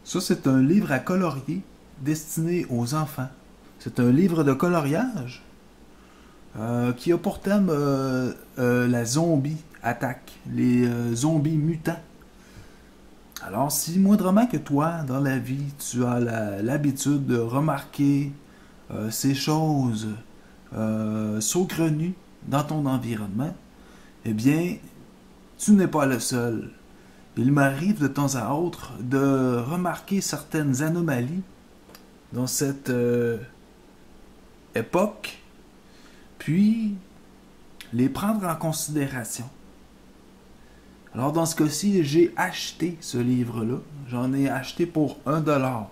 Ça, c'est un livre à colorier destiné aux enfants. C'est un livre de coloriage qui a pour thème la zombie attaque, les zombies mutants. Alors, si moindrement que toi, dans la vie, tu as l'habitude de remarquer ces choses saugrenues dans ton environnement, eh bien, tu n'es pas le seul. Il m'arrive de temps à autre de remarquer certaines anomalies dans cette époque, puis les prendre en considération. Alors dans ce cas-ci, j'ai acheté ce livre-là. J'en ai acheté pour 1$.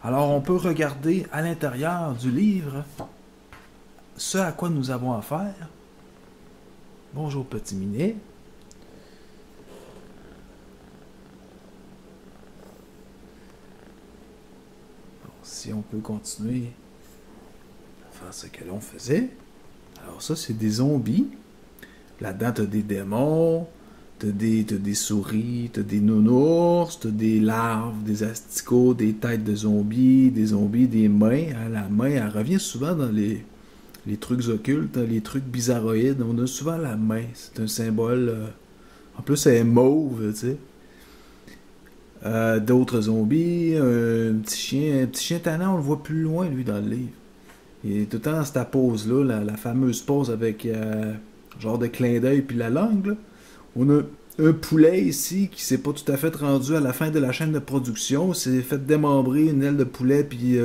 Alors on peut regarder à l'intérieur du livre ce à quoi nous avons affaire. Bonjour petit minet. Bon, si on peut continuer à faire ce que l'on faisait. Alors ça, c'est des zombies. Là-dedans, t'as des démons, t'as des souris, t'as des nounours, t'as des larves, des asticots, des têtes de zombies, des mains. Hein, la main, elle revient souvent dans les trucs occultes, hein, les trucs bizarroïdes. On a souvent la main. C'est un symbole. En plus, elle est mauve, tu sais. D'autres zombies, un petit chien tannant, on le voit plus loin, lui, dans le livre. Il est tout le temps dans cette pose-là, la fameuse pose avec genre de clin d'œil puis la langue, là. On a un poulet ici qui s'est pas tout à fait rendu à la fin de la chaîne de production. C'est fait démembrer une aile de poulet puis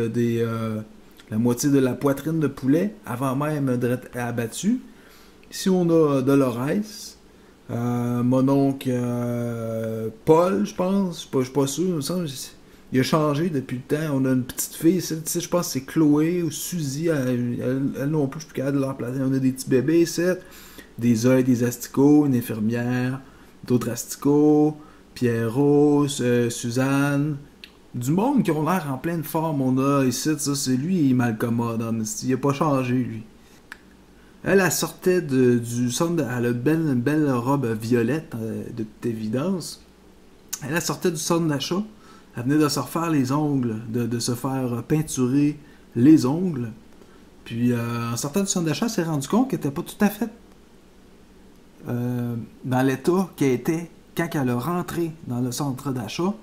la moitié de la poitrine de poulet avant même d'être abattu. Ici, on a Dolores. Mon oncle Paul, je pense. Je suis pas sûr. Il me semble, il a changé depuis le temps. On a une petite fille. Je pense que c'est Chloé ou Suzy. Elle non plus, je suis plus capable de leur placer. On a des petits bébés ici. Des œils, des asticots, une infirmière, d'autres asticots, Pierrot, Suzanne. Du monde qui ont l'air en pleine forme. On a ici, ça, c'est lui, il est malcommode. Il a pas changé, lui. Elle sortait du centre. Elle a une belle robe violette, de toute évidence. Elle sortait du centre d'achat. Elle venait de se refaire les ongles, de se faire peinturer les ongles. Puis, en sortant du centre d'achat, elle s'est rendu compte qu'elle n'était pas tout à fait dans l'état qu'elle était quand elle a rentré dans le centre d'achat.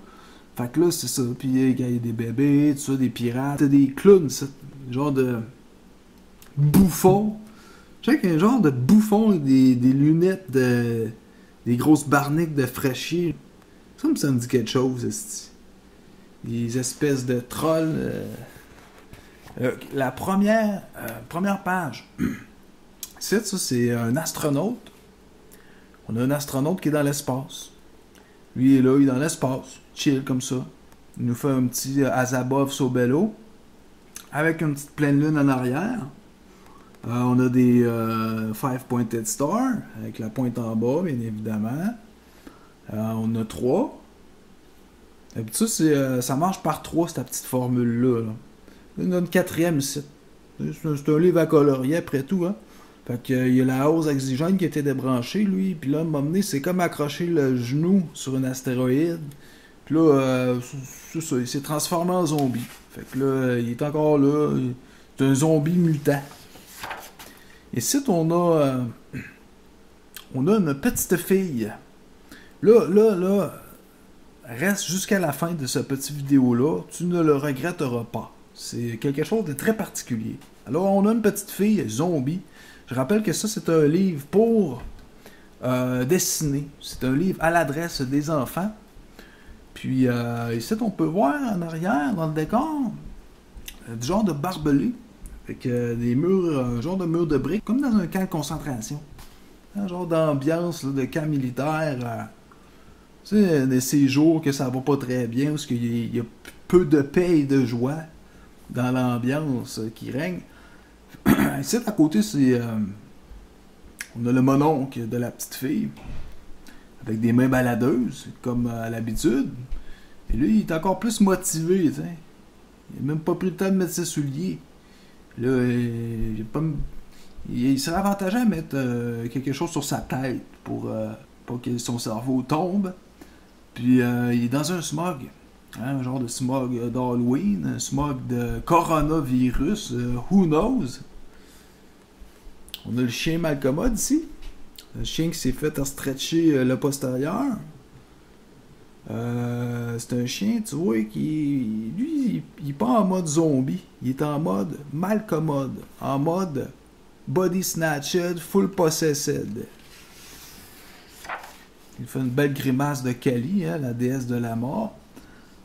Fait que là, c'est ça. Puis, il y a des bébés, tout ça, des pirates, des clowns, ça, genre de bouffons. Je sais qu'il y a un genre de bouffon avec des lunettes, des grosses barniques de fraîchier. Ça me dit quelque chose, des espèces de trolls. La première page. Ça, c'est un astronaute. On a un astronaute qui est dans l'espace. Lui, il est là, il est dans l'espace. Chill comme ça. Il nous fait un petit Azabov Sobello. Avec une petite pleine lune en arrière. On a des 5-pointed stars. Avec la pointe en bas, bien évidemment. On a 3. Et puis ça marche par 3, cette petite formule-là. Là. Il y en a une 4e ici. C'est un livre à colorier après tout, hein. Fait que il y a la hausse oxygène qui a été débranchée, lui. Puis là, à un moment donné, c'est comme accrocher le genou sur un astéroïde. Puis là, c'est ça, il s'est transformé en zombie. Fait que là, il est encore là. C'est un zombie mutant. Et ici, on a une petite fille. Là, reste jusqu'à la fin de cette petite vidéo-là. Tu ne le regretteras pas. C'est quelque chose de très particulier. Alors, on a une petite fille zombie. Je rappelle que ça, c'est un livre pour dessiner. C'est un livre à l'adresse des enfants. Puis, ici, on peut voir en arrière, dans le décor, du genre de barbelé. Avec des murs, un genre de mur de briques, comme dans un camp de concentration. Un genre d'ambiance là, de camp militaire. Tu sais, de ces jours que ça va pas très bien, parce qu'il y a peu de paix et de joie dans l'ambiance qui règne. Ici, à côté, c'est on a le mononcle de la petite fille, avec des mains baladeuses, comme à l'habitude. Et lui, il est encore plus motivé, tu sais. Il n'a même pas pris le temps de mettre ses souliers. Là, il serait avantageux à mettre quelque chose sur sa tête pour pas que son cerveau tombe. Puis il est dans un smog. Hein, un genre de smog d'Halloween, un smog de coronavirus, who knows? On a le chien malcommode ici. Le chien qui s'est fait stretcher le postérieur. C'est un chien, tu vois, qui. Lui, il est pas en mode zombie. Il est en mode malcommode. En mode body snatched, full possessed. Il fait une belle grimace de Kali, hein, la déesse de la mort.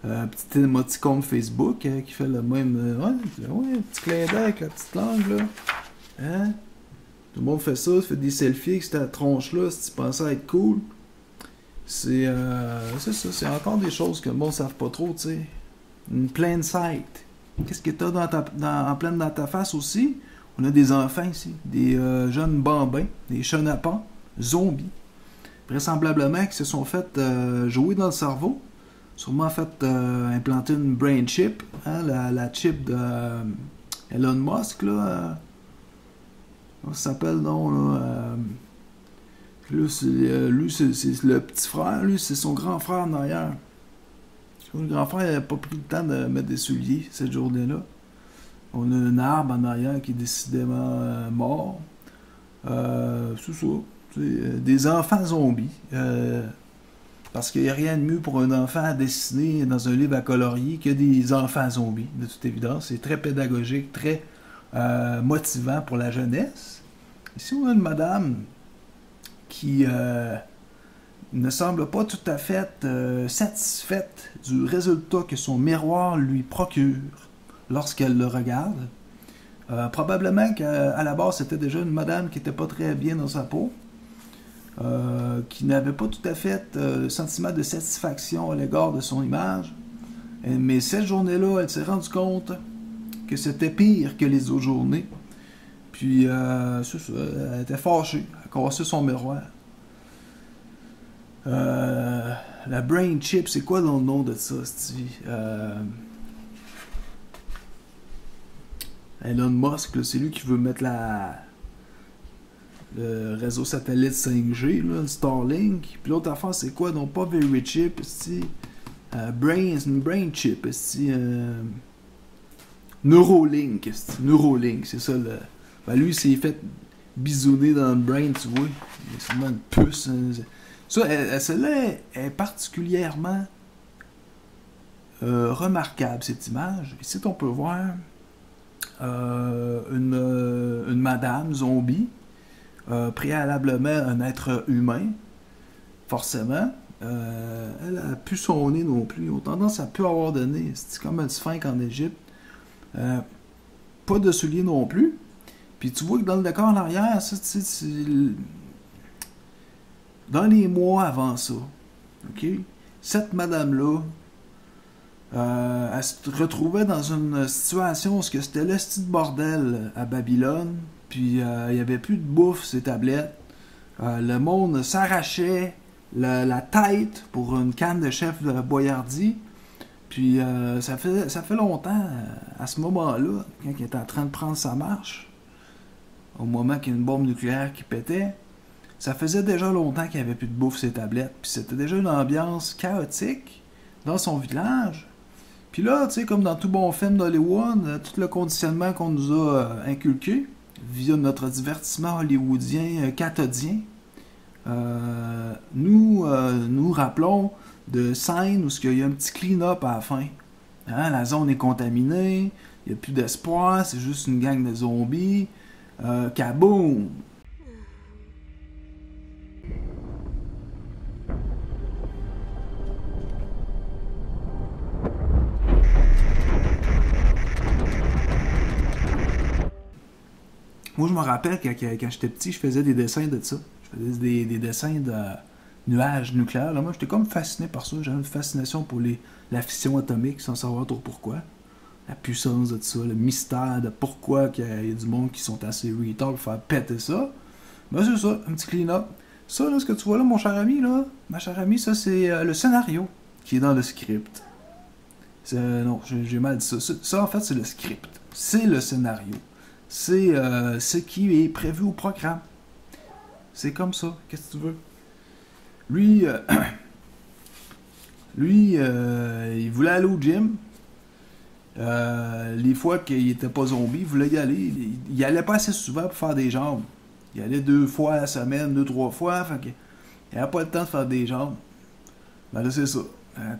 Petit émoticône Facebook qui fait le même. Ouais, petit clin d'œil avec la petite langue, là. Hein? Tout le monde fait ça, fait des selfies avec cette tronche-là si tu pensais être cool. C'est ça, c'est encore des choses que le monde ne savent pas trop, tu sais. Une plain sight. Qu'est-ce que t'as en pleine dans ta face aussi? On a des enfants ici, des jeunes bambins, des chenapans, zombies. Vraisemblablement qui se sont fait jouer dans le cerveau. Sûrement fait implanter une brain chip, hein, la chip de Elon Musk, là. Comment ça s'appelle, non, là? Lui, c'est le petit frère, lui, c'est son grand frère en arrière. Le grand frère n'a pas pris le temps de mettre des souliers cette journée-là. On a un arbre en arrière qui est décidément mort. C'est ça. Des enfants zombies. Parce qu'il n'y a rien de mieux pour un enfant à dessiner dans un livre à colorier que des enfants zombies, de toute évidence. C'est très pédagogique, très motivant pour la jeunesse. Ici, on a une madame qui ne semble pas tout à fait satisfaite du résultat que son miroir lui procure lorsqu'elle le regarde. Probablement qu'à la base, c'était déjà une madame qui n'était pas très bien dans sa peau, qui n'avait pas tout à fait le sentiment de satisfaction à l'égard de son image. Mais cette journée-là, elle s'est rendue compte que c'était pire que les autres journées. Puis, c'est ça, elle était fâchée. Elle a cassé son miroir. La brain chip, c'est quoi le nom de ça, Stevie? Elon Musk, c'est lui qui veut mettre le réseau satellite 5G, là, le Starlink. Puis l'autre affaire, c'est quoi? Donc, pas Very Chip, c'est une brain chip, Neuralink, Neuralink, c'est ça. Ben lui, il s'est fait bisouner dans le brain, tu vois. C'est vraiment une puce. Hein. Ça, celle-là est particulièrement remarquable, cette image. Ici, on peut voir une madame zombie, préalablement un être humain, forcément. Elle a plus son nez non plus. Ils ont tendance à plus avoir de nez. C'est comme un sphinx en Égypte. Pas de souliers non plus. Puis tu vois que dans le décor en arrière, ça, c'est dans les mois avant ça, ok, cette madame-là, elle se retrouvait dans une situation où c'était le style bordel à Babylone, puis il n'y avait plus de bouffe sur les tablettes. Le monde s'arrachait la tête pour une canne de chef de Boyardie. Puis ça fait longtemps, à ce moment-là, quand il était en train de prendre sa marche, au moment qu'il y a une bombe nucléaire qui pétait, ça faisait déjà longtemps qu'il n'y avait plus de bouffe sur les tablettes. Puis c'était déjà une ambiance chaotique dans son village. Puis là, tu sais, comme dans tout bon film d'Hollywood, tout le conditionnement qu'on nous a inculqué via notre divertissement hollywoodien cathodien, nous rappelons de scènes où il y a un petit clean-up à la fin. Hein, la zone est contaminée, il n'y a plus d'espoir, c'est juste une gang de zombies. Kaboom! Moi, je me rappelle quand j'étais petit, je faisais des dessins de ça. Je faisais des dessins de nuages nucléaires. Là, moi, j'étais comme fasciné par ça. J'avais une fascination pour la fission atomique, sans savoir trop pourquoi. La puissance de ça, le mystère de pourquoi il y a du monde qui sont assez retard pour faire péter ça. Ben, c'est ça, un petit clean-up. Ça, là, ce que tu vois là, mon cher ami, là, ma chère amie, ça, c'est le scénario qui est dans le script. Non, j'ai mal dit ça. Ça, en fait, c'est le script. C'est le scénario. C'est ce qui est prévu au programme. C'est comme ça. Qu'est-ce que tu veux? Lui, Lui, il voulait aller au gym. Les fois qu'il était pas zombie, il voulait y aller. Il allait pas assez souvent pour faire des jambes. Il allait 2 fois à la semaine, 2, 3 fois. Fait qu'il n'avait pas le temps de faire des jambes. Ben là, c'est ça.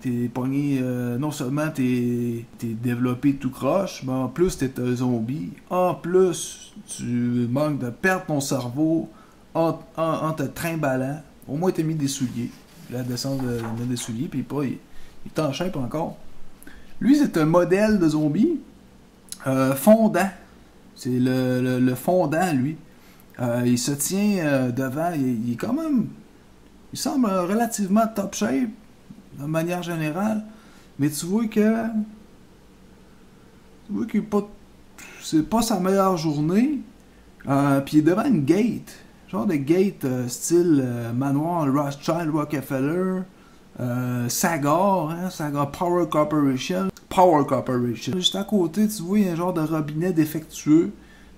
T'es pogné, non seulement t'es développé tout croche, mais en plus t'es un zombie. En plus, tu manques de perdre ton cerveau en te trimballant. Au moins t'as mis des souliers. La descente de mettre des souliers, puis pas, il t'enchaîne encore. Lui, c'est un modèle de zombie fondant. C'est le fondant, lui. Il se tient devant. Il est quand même. Il semble relativement top shape, de manière générale. Mais tu vois que. C'est pas sa meilleure journée. Puis il est devant une gate. Genre de gate style manoir Rothschild, Rockefeller. Sagar, hein, Sagar Power Corporation. Power Corporation. Juste à côté, tu vois, il y a un genre de robinet défectueux.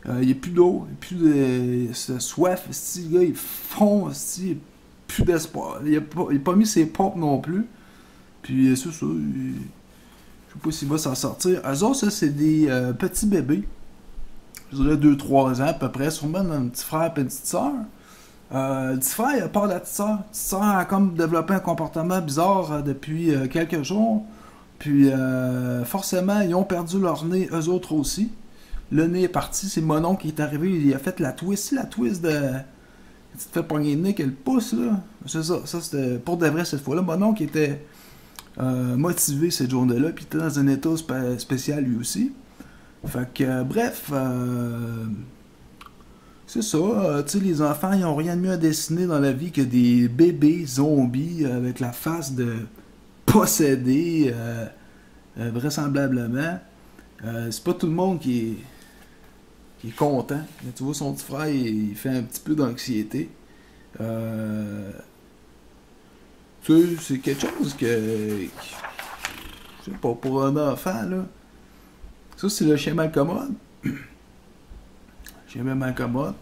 Il n'y a plus d'eau, il n'y a plus de soif. Le gars, il fond, il n'y a plus d'espoir. Il n'a pas mis ses pompes non plus. Puis c'est ça, je sais pas s'il va s'en sortir. Eux autres, ça, c'est des petits bébés. Je dirais 2-3 ans à peu près. Sûrement un petit frère et une petite soeur. Le petit frère, il a peur de la petite soeur. La petite soeur a comme développé un comportement bizarre depuis quelques jours. Puis forcément, ils ont perdu leur nez, eux autres aussi. Le nez est parti, c'est mon oncle qui est arrivé, il a fait la twist de... Tu te fais pogner le nez qu'elle pousse, là. C'est ça, c'était pour de vrai cette fois-là. Mon oncle était motivé cette journée-là, puis il était dans un état spécial lui aussi. Fait que, bref, c'est ça, tu sais, les enfants, ils ont rien de mieux à dessiner dans la vie que des bébés zombies avec la face de possédés, vraisemblablement. C'est pas tout le monde qui est content. Mais tu vois, son petit frère, il fait un petit peu d'anxiété. Tu sais, c'est quelque chose que... Je sais pas, pour un enfant, là. Ça, c'est le chien malcommode. Chien malcommode.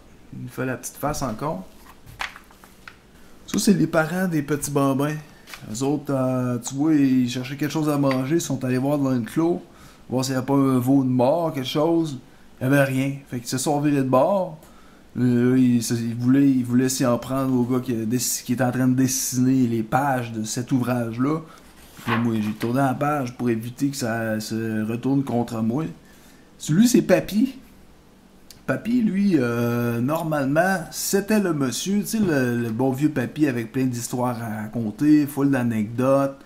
Il fait la petite face encore. Ça, c'est les parents des petits bambins. Les autres, tu vois, ils cherchaient quelque chose à manger. Ils sont allés voir dans le clos. Voir s'il n'y avait pas un veau de mort, quelque chose. Il n'y avait rien. Fait qu'ils se sont virés de bord. Ils voulaient s'y en prendre au gars qui est en train de dessiner les pages de cet ouvrage-là. Là, moi, j'ai tourné la page pour éviter que ça se retourne contre moi. Celui, c'est Papy. Papy, lui, normalement, c'était le monsieur, tu sais, le bon vieux Papy avec plein d'histoires à raconter, full d'anecdotes,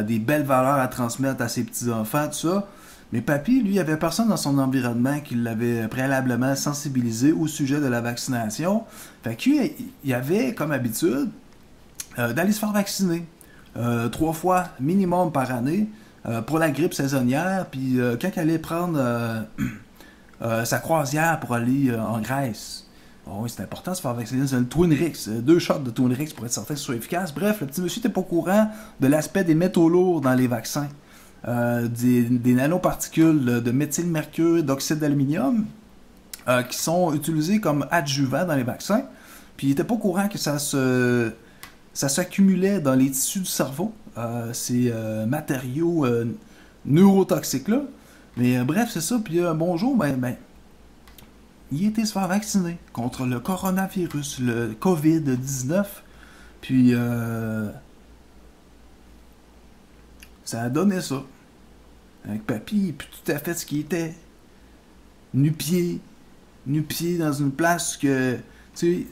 des belles valeurs à transmettre à ses petits-enfants, tout ça. Mais Papy, lui, il n'y avait personne dans son environnement qui l'avait préalablement sensibilisé au sujet de la vaccination. Fait qu'il y avait, comme habitude, d'aller se faire vacciner. 3 fois minimum par année pour la grippe saisonnière. Puis quand il allait prendre sa croisière pour aller en Grèce. Oh, oui, c'est important de se faire vacciner. C'est un Twinrix. 2 shots de Twinrix pour être certain que ce soit efficace. Bref, le petit monsieur n'était pas au courant de l'aspect des métaux lourds dans les vaccins. Des nanoparticules de méthylmercure, d'oxyde d'aluminium qui sont utilisés comme adjuvants dans les vaccins. Puis il n'était pas au courant que ça s'accumulait dans les tissus du cerveau, ces matériaux neurotoxiques-là. Mais bref, c'est ça. Puis bonjour, il était se faire vacciner contre le coronavirus, le COVID-19. Puis ça a donné ça. Avec Papy, puis tout à fait ce qui était. Nu-pied dans une place que, tu sais,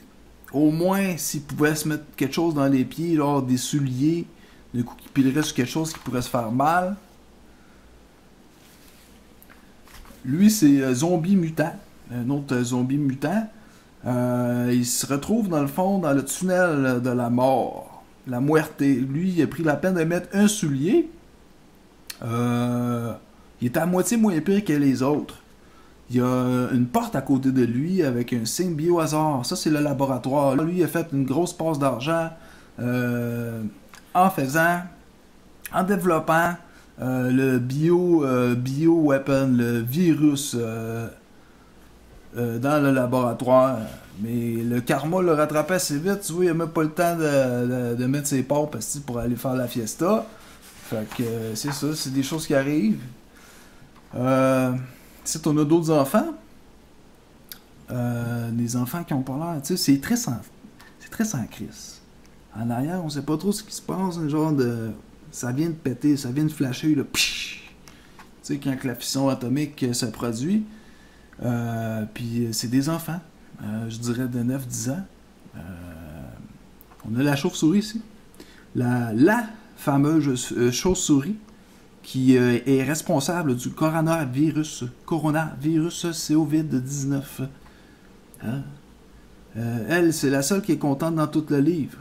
au moins, s'il pouvait se mettre quelque chose dans les pieds, genre des souliers, du coup, qu'il pilerait sur quelque chose qui pourrait se faire mal. Lui, c'est Zombie Mutant, un autre zombie mutant. Il se retrouve, dans le fond, dans le tunnel de la mort. La muerte. Lui, il a pris la peine de mettre un soulier. Il est à moitié moins pire que les autres. Il y a une porte à côté de lui avec un signe biohazard. Ça, c'est le laboratoire. Lui, il a fait une grosse passe d'argent en développant le bio-weapon, le virus dans le laboratoire. Mais le karma le rattrapait assez vite. Tu vois, il n'a même pas le temps de mettre ses pompes pour aller faire la fiesta. Fait que c'est ça, c'est des choses qui arrivent. Si on a d'autres enfants, des enfants qui ont pas l'air, tu sais, c'est très sans crise. En arrière, on sait pas trop ce qui se passe, un genre de... Ça vient de péter, ça vient de flasher, là, pshh! Tu sais, quand la fission atomique se produit, puis c'est des enfants, je dirais de 9-10 ans. On a la chauve-souris ici. La fameuse chauve-souris qui est responsable du coronavirus. Coronavirus COVID-19. Hein? Elle, c'est la seule qui est contente dans tout le livre.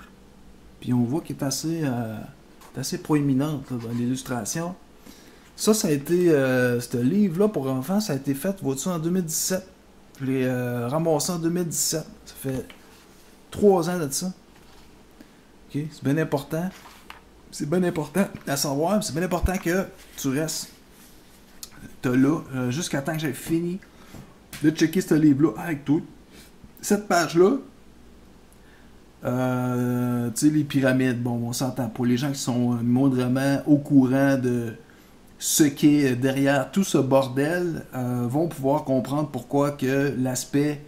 Puis on voit qu'elle est assez proéminente là, dans l'illustration. Ça a été... ce livre-là pour enfants, ça a été fait, vois-tu, en 2017. Je l'ai ramassé en 2017. Ça fait 3 ans de ça. Okay? C'est bien important. C'est bien important à savoir. C'est bien important que tu restes là jusqu'à temps que j'ai fini de checker ce livre-là avec toi. Cette page-là, tu sais, les pyramides, bon, on s'entend. Pour les gens qui sont moindrement au courant de ce qui est derrière tout ce bordel, vont pouvoir comprendre pourquoi que l'aspect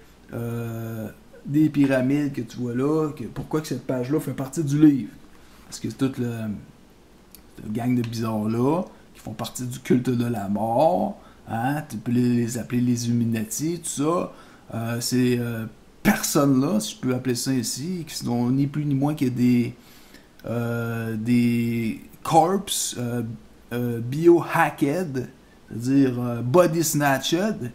des pyramides que tu vois là, pourquoi que cette page-là fait partie du livre. Parce que c'est toute le gang de bizarres-là, qui font partie du culte de la mort, hein, tu peux les appeler les Illuminati, tout ça. Ces personnes-là, si je peux appeler ça ici, qui sont ni plus ni moins que des corpses biohacked, c'est-à-dire body snatched.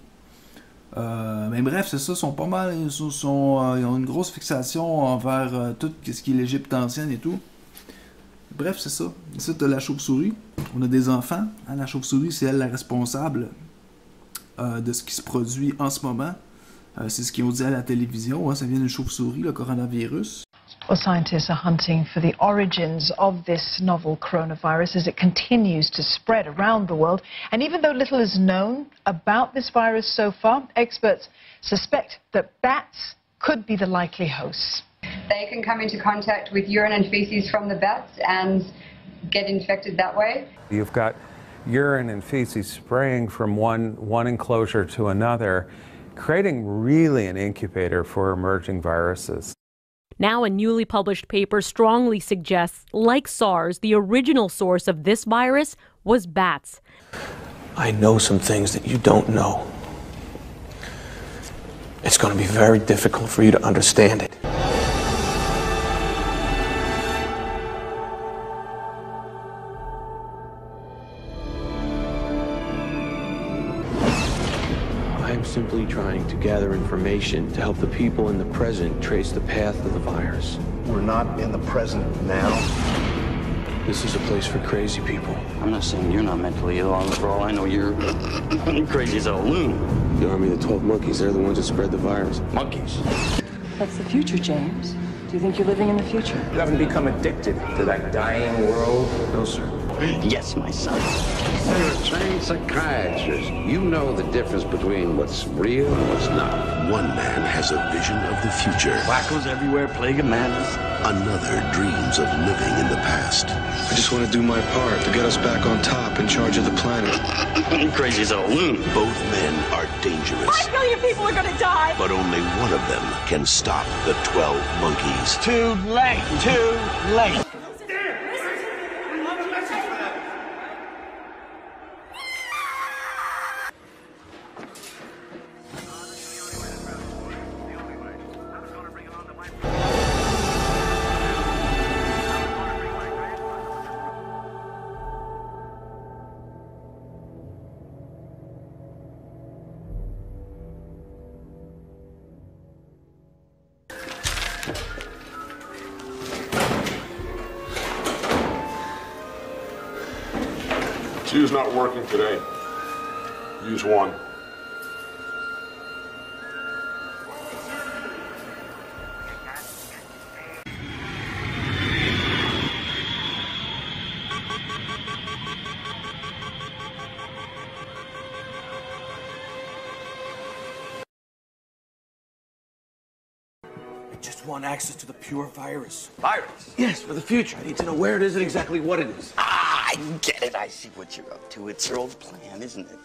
Mais bref, c'est ça, sont pas mal, ils ont une grosse fixation envers tout ce qui est l'Égypte ancienne et tout. Bref, c'est ça. Ici, tu as la chauve-souris. On a des enfants. Hein? La chauve-souris, c'est elle la responsable de ce qui se produit en ce moment. C'est ce qu'ils ont dit à la télévision. Hein? Ça vient d'une chauve-souris, le coronavirus. Well, scientists are hunting for the origins of this novel coronavirus as it continues to spread around the world. And even though little is known about this virus so far, experts suspect that bats could be the likely hosts. They can come into contact with urine and feces from the bats and get infected that way. You've got urine and feces spraying from one enclosure to another, creating really an incubator for emerging viruses. Now, a newly published paper strongly suggests, like SARS, the original source of this virus was bats. I know some things that you don't know. It's going to be very difficult for you to understand it. I'm simply trying to gather information to help the people in the present trace the path of the virus. We're not in the present now. This is a place for crazy people. I'm not saying you're not mentally ill. For all I know, you're crazy as a loon. The army of the 12 monkeys, they're the ones that spread the virus. Monkeys. That's the future, James. Do you think you're living in the future? You haven't become addicted to that dying world? No, sir. Yes, my son. You're a trained psychiatrist. You know the difference between what's real and what's not. One man has a vision of the future. Wackos everywhere, plague of madness. Another dreams of living in the past. I just want to do my part to get us back on top, in charge of the planet. Crazy as a loon. Both men are dangerous. 5 million people are going to die. But only one of them can stop the 12 monkeys. Too late. Too late. Two's not working today. Use one. I just want access to the pure virus. Virus? Yes, for the future. I need to know where it is and exactly what it is. Ah, I get it. I see what you're up to. It's your old plan, isn't it?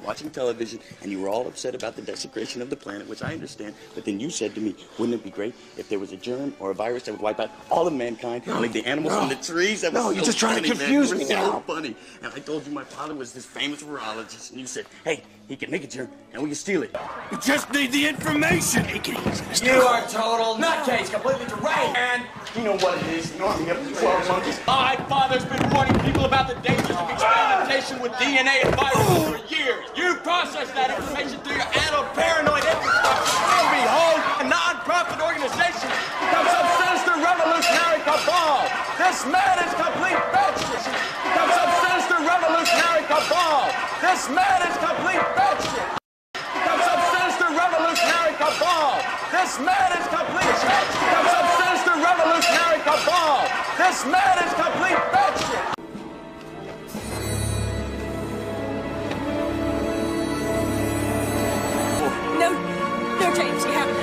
Watching television, and you were all upset about the desecration of the planet, which I understand. But then you said to me, wouldn't it be great if there was a germ or a virus that would wipe out all of mankind, like the animals and the trees? That was No, so you're just trying to funny, confuse man. me It was now. so funny. And I told you my father was this famous virologist, and you said, hey, he can make a germ, and we can steal it. You just need the information. You are total nutcase, completely deranged. And you know what it is, an army of 12 monkeys. My father's been warning people about the dangers of experimentation with DNA and viruses for years. You process that information through your adult paranoid infrastructure, and behold, a non-profit organization becomes some sinister revolutionary cabal. This man is complete batshit. Becomes some sinister revolutionary cabal. This man is complete batshit. Becomes some sinister revolutionary cabal. This man is complete batshit. Becomes some sinister revolutionary cabal. This man is complete batshit. No, James, you haven't.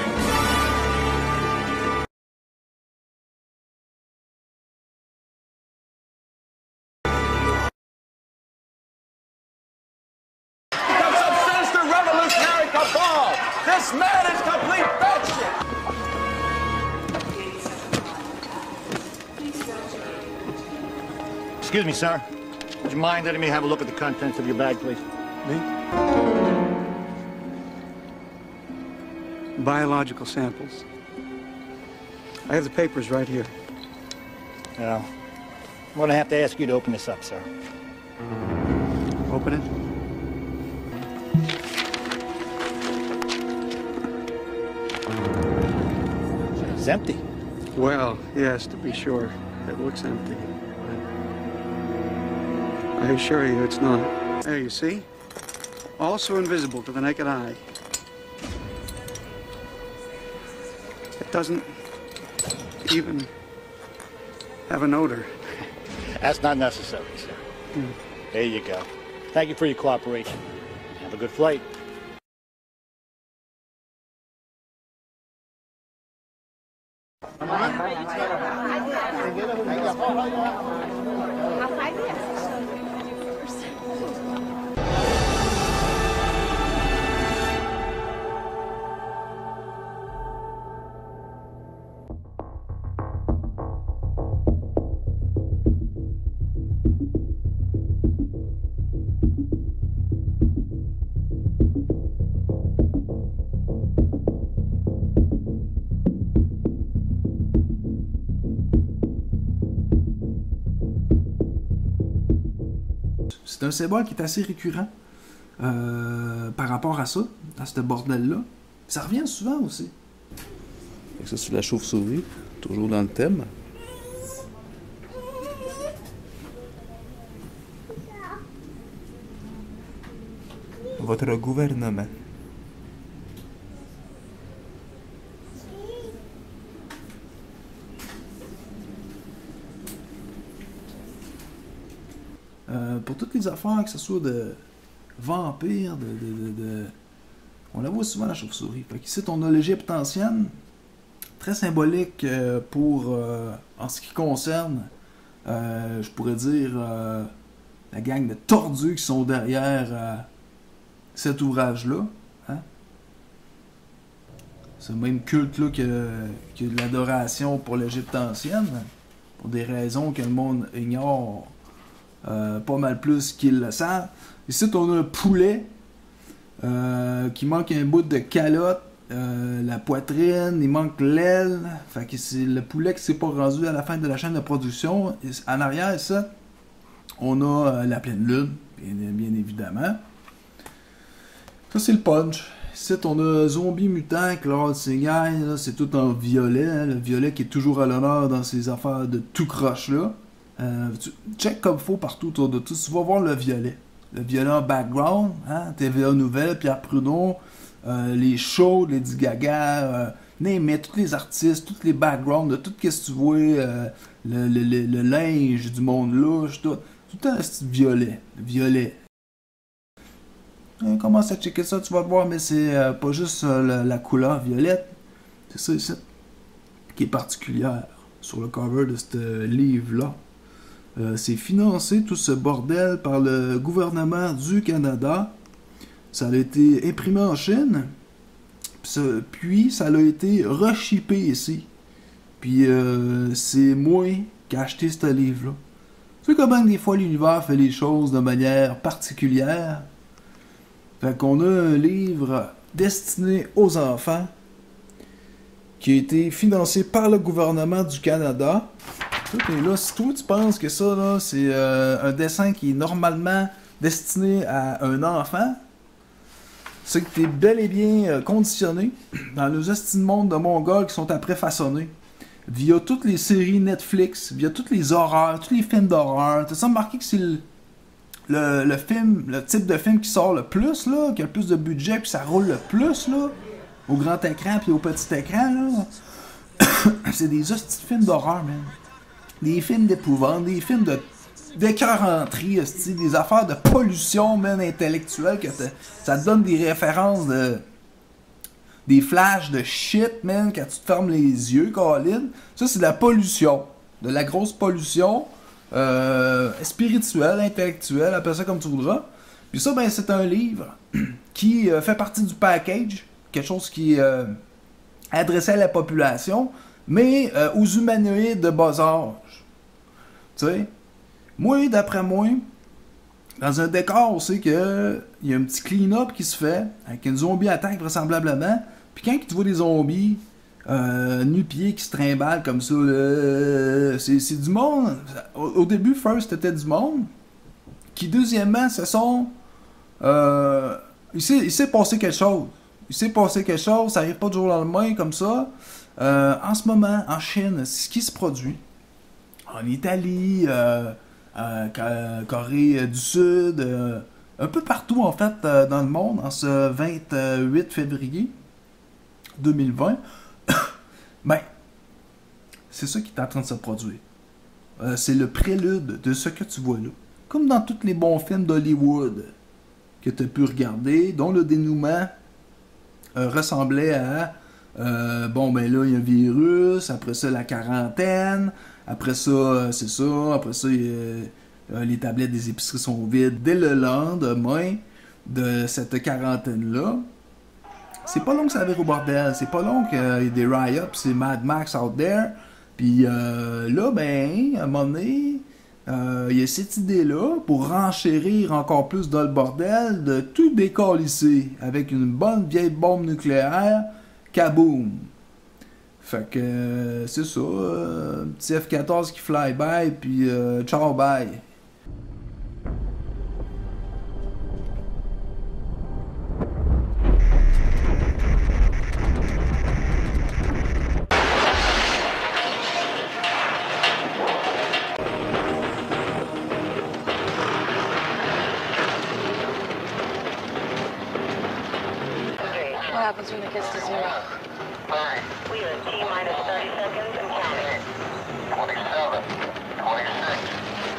Becomes some sinister revolutionary cabal. This man is complete batshit. Excuse me, sir. Would you mind letting me have a look at the contents of your bag, please? Me? Biological samples. I have the papers right here. Yeah. I'm going to have to ask you to open this up, sir. Open it. It's empty. Well, yes, to be sure. It looks empty. I assure you it's not. There, you see? Also invisible to the naked eye. It doesn't even have an odor. That's not necessary, sir. There you go. Thank you for your cooperation. Have a good flight. C'est un symbole qui est assez récurrent par rapport à ça, à ce bordel-là. Ça revient souvent aussi. Et ça, c'est la chauve-souris, toujours dans le thème. Votre gouvernement. Pour toutes les affaires, que ce soit de vampires, on la voit souvent la chauve-souris. Fait qu'ici, on a l'Égypte ancienne, très symbolique pour, en ce qui concerne, je pourrais dire, la gang de tordus qui sont derrière cet ouvrage-là. Hein? Ce même culte-là que de l'adoration pour l'Égypte ancienne, pour des raisons que le monde ignore pas mal plus qu'ils le savent. Ici, on a un poulet qui manque un bout de calotte, la poitrine, il manque l'aile. Fait que c'est le poulet qui s'est pas rendu à la fin de la chaîne de production. Et en arrière, ça, on a la pleine lune, bien évidemment. Ça, c'est le punch. Ici, on a Zombie Mutant, Claude Segaille, c'est tout en violet. Hein, le violet qui est toujours à l'honneur dans ces affaires de tout croche-là. Check comme faut partout autour de tout. Tu vas voir le violet. Le violet en background, hein, TVA Nouvelle, Pierre Prudhomme, les shows, Lady Gaga, mais tous les artistes, tous les backgrounds, de tout ce que tu vois, le linge du monde louche, tout le temps c'est violet. Violet. Commence à checker ça, tu vas le voir, mais c'est pas juste la couleur violette. C'est ça ici qui est particulière sur le cover de ce livre-là. C'est financé tout ce bordel par le gouvernement du Canada. Ça a été imprimé en Chine. Puis ça a été rechippé ici. Puis c'est moi qui ai acheté ce livre-là. Tu sais comment des fois l'univers fait les choses de manière particulière? Fait qu'on a un livre destiné aux enfants qui a été financé par le gouvernement du Canada. Et là, si toi tu penses que ça, là, c'est un dessin qui est normalement destiné à un enfant, c'est que t'es bel et bien conditionné dans les esti de monde de Mongols qui sont après façonnés via toutes les séries Netflix, via toutes les horreurs, tous les films d'horreur. T'as ça remarqué que c'est le film, le type de film qui sort le plus, là, qui a le plus de budget, puis ça roule le plus, là, au grand écran puis au petit écran, là. C'est des hosties de films d'horreur, man. Des films d'épouvante, des films d'écœuranterie, des affaires de pollution, man, intellectuelle, que ça te donne des références des flashs de shit, man, quand tu te fermes les yeux, Colin. Ça, c'est de la pollution. De la grosse pollution spirituelle, intellectuelle, appelle ça comme tu voudras. Puis ça, ben, c'est un livre qui fait partie du package, quelque chose qui est adressé à la population, mais aux humanoïdes de bas âge. Tu sais, moi, d'après moi, dans un décor, on sait qu'il y a un petit clean-up qui se fait, avec une zombie attaque vraisemblablement, puis quand tu vois des zombies nu-pieds qui se trimballent comme ça, c'est du monde. Au début, first, c'était du monde, qui, deuxièmement, ce sont... il s'est passé quelque chose. Il s'est passé quelque chose, ça arrive pas du jour au lendemain comme ça. En ce moment, en Chine, c'est ce qui se produit. En Italie, Corée du Sud, un peu partout en fait dans le monde, en ce 28 février 2020, ben, c'est ça qui est en train de se produire. C'est le prélude de ce que tu vois là. Comme dans tous les bons films d'Hollywood que tu as pu regarder, dont le dénouement ressemblait à bon ben là il y a un virus, après ça la quarantaine, après ça c'est ça, après ça les tablettes des épiceries sont vides dès le lendemain de cette quarantaine là. C'est pas long que ça vire au bordel, c'est pas long qu'il y ait des riots, c'est Mad Max out there, puis là ben à un moment donné il y a cette idée-là pour renchérir encore plus dans le bordel de tout décalisser avec une bonne vieille bombe nucléaire. Kaboom! Fait que c'est ça, un petit F-14 qui fly by, puis ciao bye! What happens when it gets to zero? We have T-minus 30 seconds and counting. 27, 26,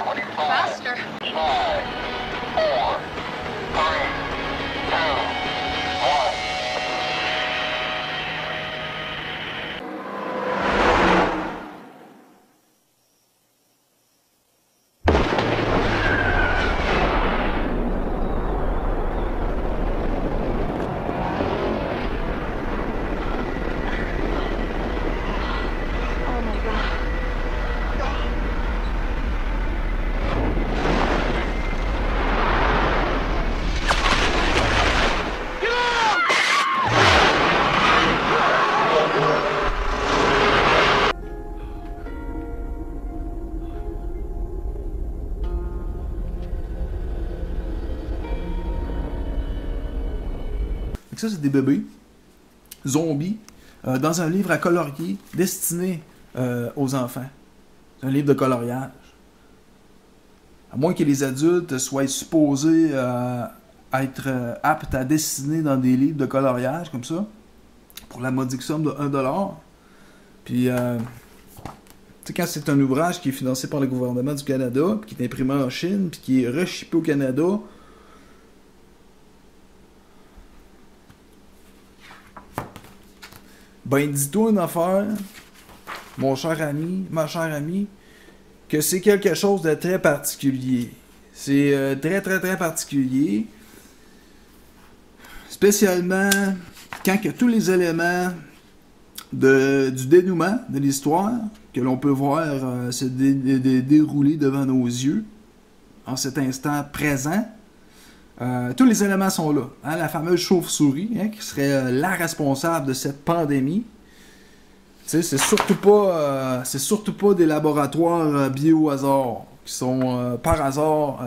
25. Faster. 5, 4, 3, 2, 1. Ça, c'est des bébés zombies dans un livre à colorier destiné aux enfants. C'est un livre de coloriage. À moins que les adultes soient supposés être aptes à dessiner dans des livres de coloriage comme ça, pour la modique somme de 1$. Puis, tu sais, quand c'est un ouvrage qui est financé par le gouvernement du Canada, puis qui est imprimé en Chine, puis qui est rechippé au Canada, ben dis-toi une affaire, mon cher ami, ma chère amie, que c'est quelque chose de très particulier. C'est très, très, très particulier. Spécialement quand il y a tous les éléments du dénouement de l'histoire que l'on peut voir se dérouler devant nos yeux en cet instant présent. Tous les éléments sont là. Hein, la fameuse chauve-souris, hein, qui serait la responsable de cette pandémie. C'est surtout pas des laboratoires bio-hasard qui sont par hasard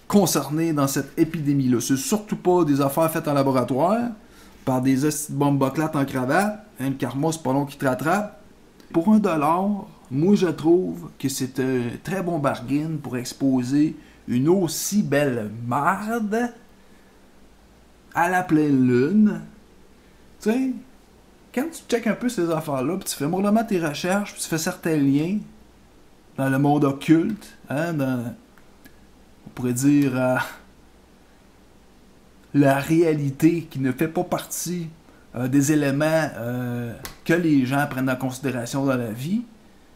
concernés dans cette épidémie-là. C'est surtout pas des affaires faites en laboratoire par des hosties de bomboclates en cravate. Hein, le karma, c'est pas long qui te rattrape. Pour $1, moi je trouve que c'est un très bon bargain pour exposer une aussi belle marde à la pleine lune. Tu sais, quand tu checkes un peu ces affaires-là, puis tu fais mollement tes recherches, puis tu fais certains liens dans le monde occulte, hein, on pourrait dire la réalité qui ne fait pas partie des éléments que les gens prennent en considération dans la vie.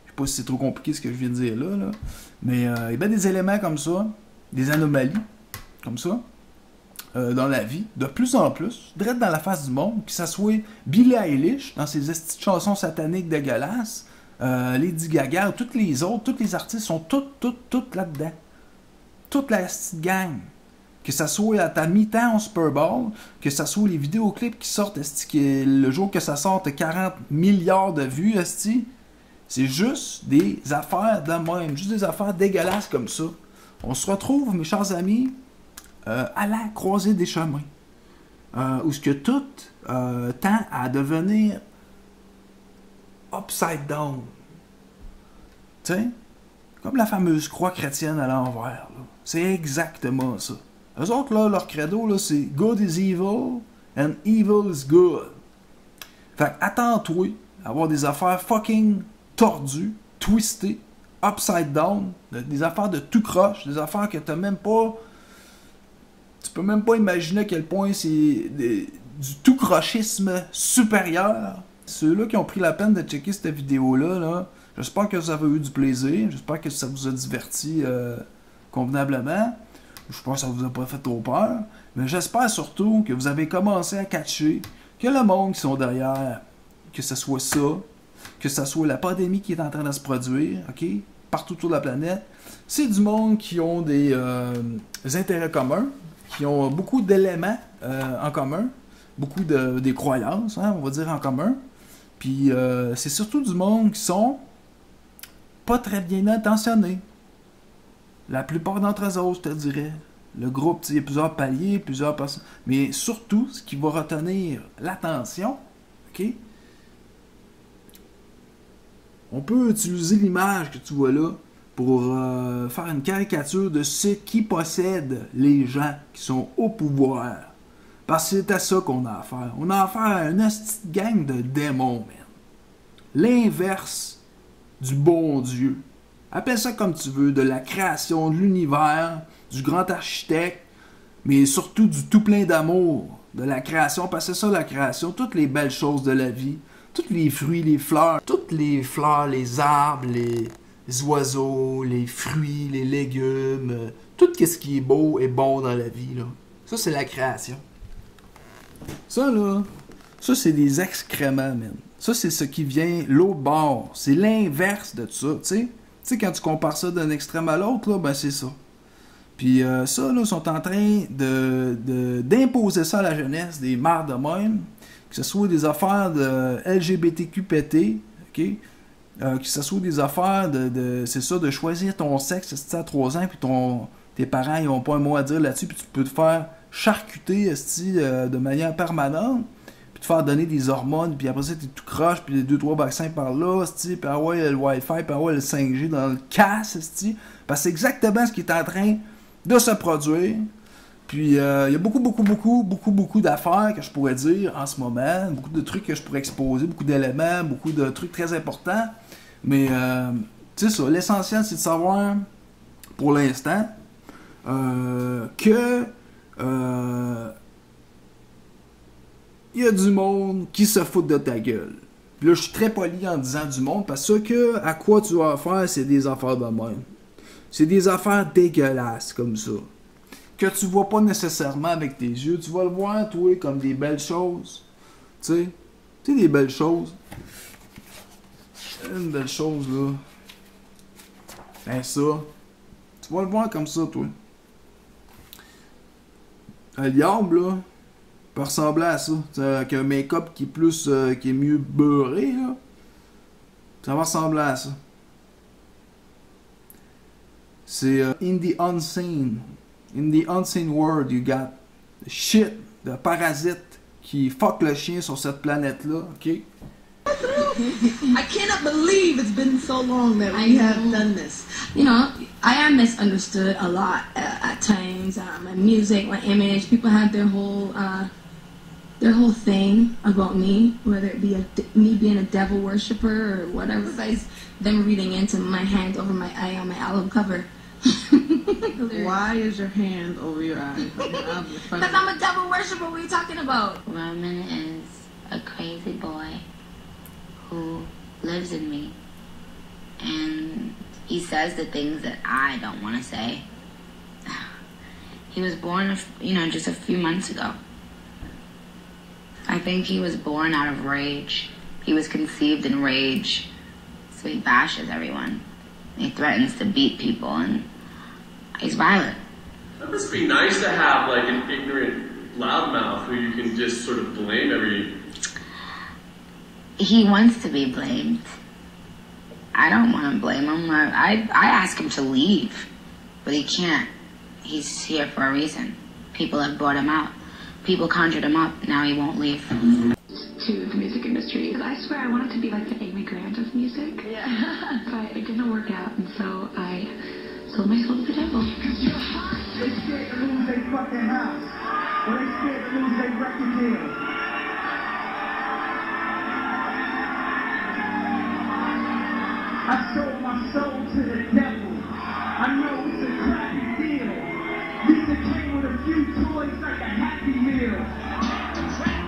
Je sais pas si c'est trop compliqué ce que je viens de dire là. Mais il y a des éléments comme ça, des anomalies comme ça, dans la vie, de plus en plus, direct dans la face du monde, que ça soit Billie Eilish, dans ses petites chansons sataniques dégueulasses, Lady Gaga, tous les autres, tous les artistes sont toutes là-dedans. Toute la petite gang. Que ça soit à ta mi-temps au Super Bowl, que ça soit les vidéoclips qui sortent, le jour que ça sort, 40 milliards de vues, c'est juste des affaires de même, juste des affaires dégueulasses comme ça. On se retrouve, mes chers amis, à la croisée des chemins, où ce que tout tend à devenir upside down. Tu sais, comme la fameuse croix chrétienne à l'envers. C'est exactement ça. Eux autres, là, leur credo, là, c'est « Good is evil and evil is good ». Fait attends-toi à avoir des affaires fucking tordues, twistées, upside down, des affaires de tout croche, des affaires que t'as même pas... Tu peux même pas imaginer à quel point c'est du tout crochisme supérieur. Ceux-là qui ont pris la peine de checker cette vidéo-là, là, j'espère que vous avez eu du plaisir, j'espère que ça vous a diverti convenablement. Je pense que ça vous a pas fait trop peur, mais j'espère surtout que vous avez commencé à catcher que le monde qui sont derrière, que ce soit ça, que ce soit la pandémie qui est en train de se produire, ok, partout autour de la planète, c'est du monde qui ont des intérêts communs, qui ont beaucoup d'éléments en commun, beaucoup des croyances, hein, on va dire en commun, puis c'est surtout du monde qui sont pas très bien intentionnés. La plupart d'entre eux autres, je te dirais. Le groupe, il y a plusieurs paliers, plusieurs personnes. Mais surtout, ce qui va retenir l'attention, ok? On peut utiliser l'image que tu vois là pour faire une caricature de ce qui possède les gens qui sont au pouvoir. Parce que c'est à ça qu'on a affaire. On a affaire à une petite gang de démons, man. L'inverse du bon Dieu. Appelle ça comme tu veux, de la création, de l'univers, du grand architecte, mais surtout du tout plein d'amour, de la création, parce que c'est ça la création, toutes les belles choses de la vie, tous les fruits, les fleurs, les arbres, les oiseaux, les fruits, les légumes, tout ce qui est beau et bon dans la vie, là. Ça, c'est la création. Ça, là, ça, c'est des excréments, man. Ça, c'est ce qui vient l'autre bord. C'est l'inverse de tout ça, tu sais. Tu sais, quand tu compares ça d'un extrême à l'autre, là, ben c'est ça. Puis ça, là, ils sont en train d'imposer ça à la jeunesse, des marres de même, que ce soit des affaires de LGBTQ-PT, ok? Que ce soit des affaires c'est ça, de choisir ton sexe à 3 ans, puis tes parents, ils n'ont pas un mot à dire là-dessus, puis tu peux te faire charcuter de manière permanente, puis te faire donner des hormones, puis après ça, t'es tout croche, puis les 2-3 vaccins par là, puis ah ouais, le Wi-Fi, puis ah ouais, le 5G dans le casse, parce que c'est exactement ce qui est en train de se produire. Puis il y a beaucoup d'affaires que je pourrais dire en ce moment, beaucoup de trucs que je pourrais exposer, beaucoup d'éléments, beaucoup de trucs très importants. Mais tu sais ça, l'essentiel c'est de savoir, pour l'instant, que il y a du monde qui se fout de ta gueule. Puis là, je suis très poli en disant du monde, parce que à quoi tu vas faire, c'est des affaires de même. C'est des affaires dégueulasses, comme ça. Que tu vois pas nécessairement avec tes yeux. Tu vas le voir, toi, comme des belles choses. Tu sais, des belles choses. Une belle chose, là. Ben ça. Tu vas le voir comme ça, toi. Un diable, là, peut ressembler à ça. Avec un make-up qui est plus, qui est mieux beurré, là. Ça va ressembler à ça. C'est in the unseen. In the unseen world, you got the shit, de parasites qui fuck le chien sur cette planète-là, ok? I cannot believe it's been so long that we have done this. You know, I am misunderstood a lot at times. My music, my image, people have their whole thing about me, whether it be me being a devil worshiper or whatever. Besides them reading into my hand over my eye on my album cover. Why is your hand over your eye? Because I'm a devil worshiper. What are you talking about? Roman is a crazy boy who lives in me, and he says the things that I don't want to say. He was born, just a few months ago. I think he was born out of rage. He was conceived in rage, so he bashes everyone. He threatens to beat people, and he's violent. That must be nice to have, like, an ignorant loudmouth who you can just sort of blame every... He wants to be blamed. I don't want to blame him. I ask him to leave, but he can't. He's here for a reason. People have brought him out. People conjured him up. Now he won't leave. To the music industry. Because I swear I wanted to be like the Amy Grant of music. Yeah. But it didn't work out, and so I sold my soul to the devil. They scared to lose their fucking house. Or they scared to lose their record deal. I sold my soul to the devil. I know it's a crappy deal. Used to came with a few toys like a Happy Meal.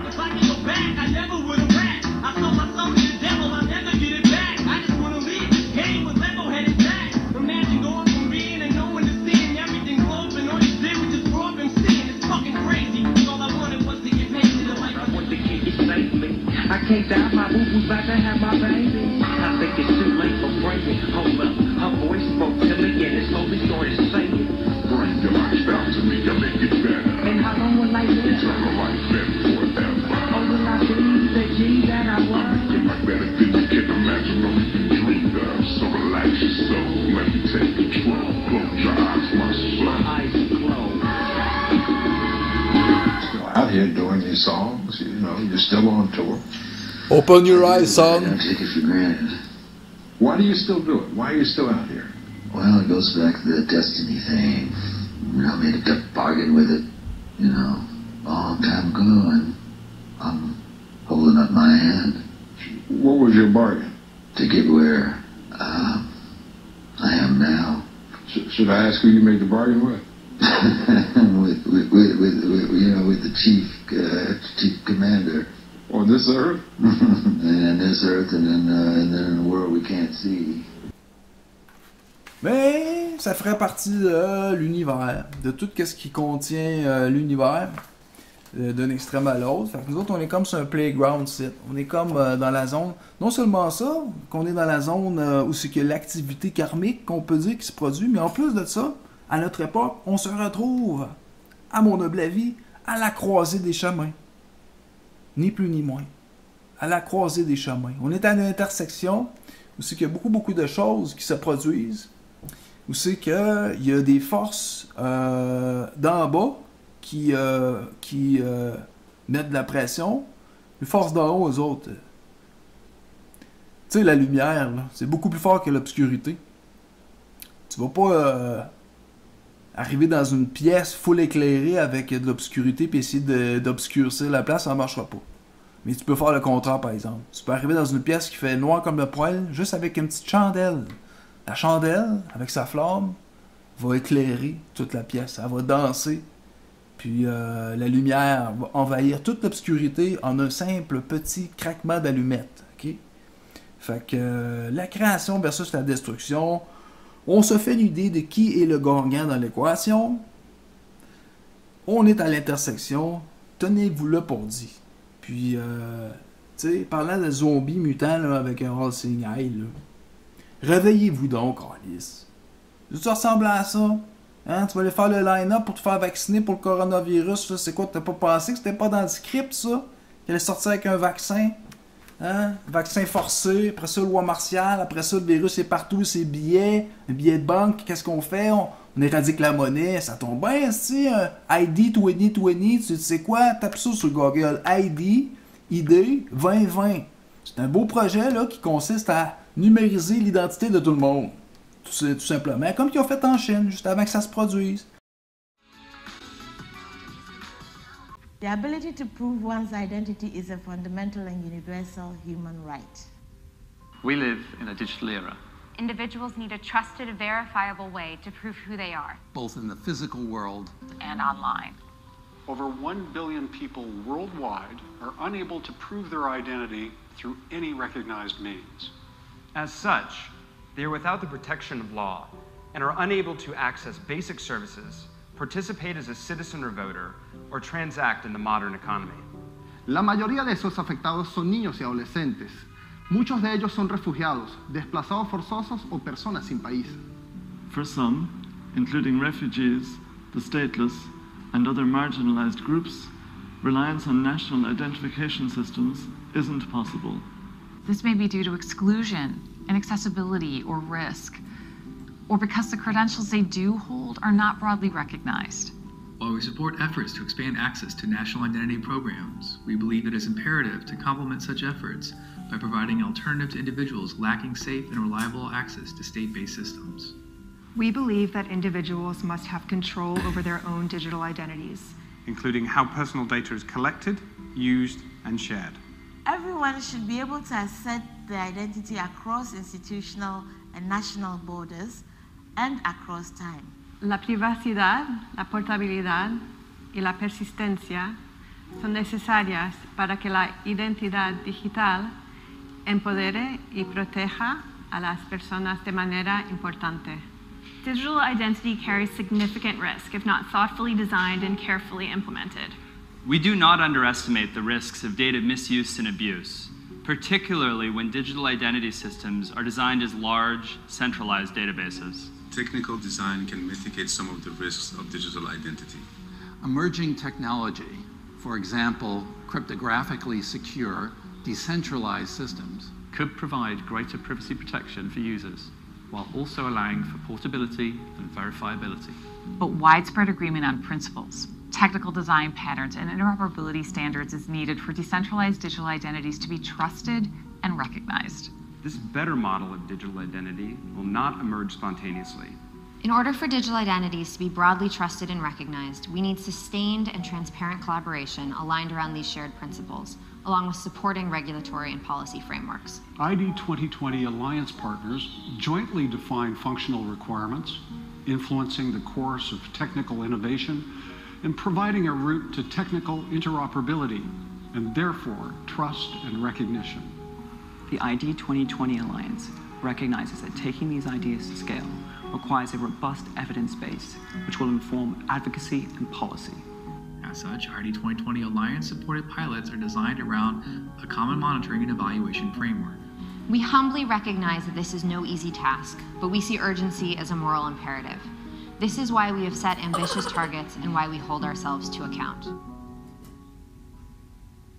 If I can go back, I never would have ran. I sold my soul to the devil, I'll never get it back. I just want to leave this game with level-headed back. Imagine going from being and no one to seeing everything open. All you did was just grow up and seeing. It's fucking crazy. All I wanted was to get paid to the life. I want the kid to save me. I can't die, my boo-boo's about to have my baby. I think it's too late for praying. Hold up, her voice spoke to me and it slowly started singing. Bring your lifestyle to me, I'll make it better. And how long will I live? Eternal life and forever. Oh, will I be the G that I was? I'll make it like better than you can imagine or even dream of. So relax yourself, let me take control. Close your eyes, my soul. My eyes closed. Still out here doing these songs, you're still on tour. Open your eyes, son. I don't take it for granted. Why do you still do it? Why are you still out here? Well, it goes back to the destiny thing. I made a bargain with it, a long time ago, and I'm holding up my hand. What was your bargain? To get where I am now. Should I ask who you made the bargain with? with the chief commander. On this earth? And this earth, and then in the world we can't see. Mais ça ferait partie de l'univers, de tout ce qui contient l'univers, d'un extrême à l'autre. Fait que nous autres, on est comme sur un playground site. On est comme dans la zone. Non seulement ça, qu'on est dans la zone où c'est que l'activité karmique, qu'on peut dire, qui se produit, mais en plus de ça, à notre époque, on se retrouve, à mon humble avis, à la croisée des chemins. Ni plus ni moins. À la croisée des chemins. On est à une intersection où c'est qu'il y a beaucoup de choses qui se produisent, où c'est qu'il y a des forces d'en bas qui mettent de la pression, les forces d'en haut aux autres. Tu sais, la lumière, c'est beaucoup plus fort que l'obscurité. Tu vas pas arriver dans une pièce full éclairée avec de l'obscurité puis essayer d'obscurcir la place, ça ne marchera pas. Mais tu peux faire le contraire, par exemple. Tu peux arriver dans une pièce qui fait noir comme le poêle, juste avec une petite chandelle. La chandelle, avec sa flamme, va éclairer toute la pièce. Elle va danser. Puis la lumière va envahir toute l'obscurité en un simple petit craquement d'allumette. OK? Fait que la création versus la destruction, on se fait une idée de qui est le gagnant dans l'équation. On est à l'intersection. Tenez-vous là pour dit. Puis, tu sais, parlant de zombies mutants là, avec un all-seeing eye, là, réveillez-vous donc, Alice. Ça ressemble à ça. Hein? Tu vas aller faire le line-up pour te faire vacciner pour le coronavirus. C'est quoi, t'as pas pensé que c'était pas dans le script, ça? Qu'elle allait sortir avec un vaccin? Hein? Vaccin forcé, après ça, loi martiale, après ça, le virus est partout, c'est billets, un billet de banque, qu'est-ce qu'on fait? On éradique la monnaie, ça tombe bien, c'est ID 2020, tu sais quoi? Tape ça sur Google, ID 2020. C'est un beau projet là qui consiste à numériser l'identité de tout le monde. Tout simplement, comme qu'ils ont fait en Chine, juste avant que ça se produise. The ability to prove one's identity is a fundamental and universal human right. We live in a digital era. Individuals need a trusted, verifiable way to prove who they are. Both in the physical world and online. Over 1 billion people worldwide are unable to prove their identity through any recognized means. As such, they are without the protection of law and are unable to access basic services, participate as a citizen or voter, or transact in the modern economy. La mayoría de esos afectados son niños y adolescentes. Muchos de ellos son refugiados, desplazados forzosos o personas sin país. For some, including refugees, the stateless, and other marginalized groups, reliance on national identification systems isn't possible. This may be due to exclusion, inaccessibility, or risk, or because the credentials they do hold are not broadly recognized. While we support efforts to expand access to national identity programs, we believe it is imperative to complement such efforts by providing an alternative to individuals lacking safe and reliable access to state-based systems. We believe that individuals must have control over their own digital identities, including how personal data is collected, used, and shared. Everyone should be able to assert their identity across institutional and national borders and across time. La privacidad, la portabilidad y la persistencia son necesarias para que la identidad digital empodere y proteja a las personas de manera importante. Digital identity carries significant risk if not thoughtfully designed and carefully implemented. We do not underestimate the risks of data misuse and abuse, particularly when digital identity systems are designed as large, centralized databases. Technical design can mitigate some of the risks of digital identity. Emerging technology, for example, cryptographically secure, decentralized systems, could provide greater privacy protection for users, while also allowing for portability and verifiability. But widespread agreement on principles, technical design patterns, and interoperability standards is needed for decentralized digital identities to be trusted and recognized. This better model of digital identity will not emerge spontaneously. In order for digital identities to be broadly trusted and recognized, we need sustained and transparent collaboration aligned around these shared principles, along with supporting regulatory and policy frameworks. ID 2020 Alliance partners jointly define functional requirements, influencing the course of technical innovation, and providing a route to technical interoperability, and therefore trust and recognition. The ID 2020 Alliance recognizes that taking these ideas to scale requires a robust evidence base, which will inform advocacy and policy. As such, ID 2020 Alliance-supported pilots are designed around a common monitoring and evaluation framework. We humbly recognize that this is no easy task, but we see urgency as a moral imperative. This is why we have set ambitious targets and why we hold ourselves to account.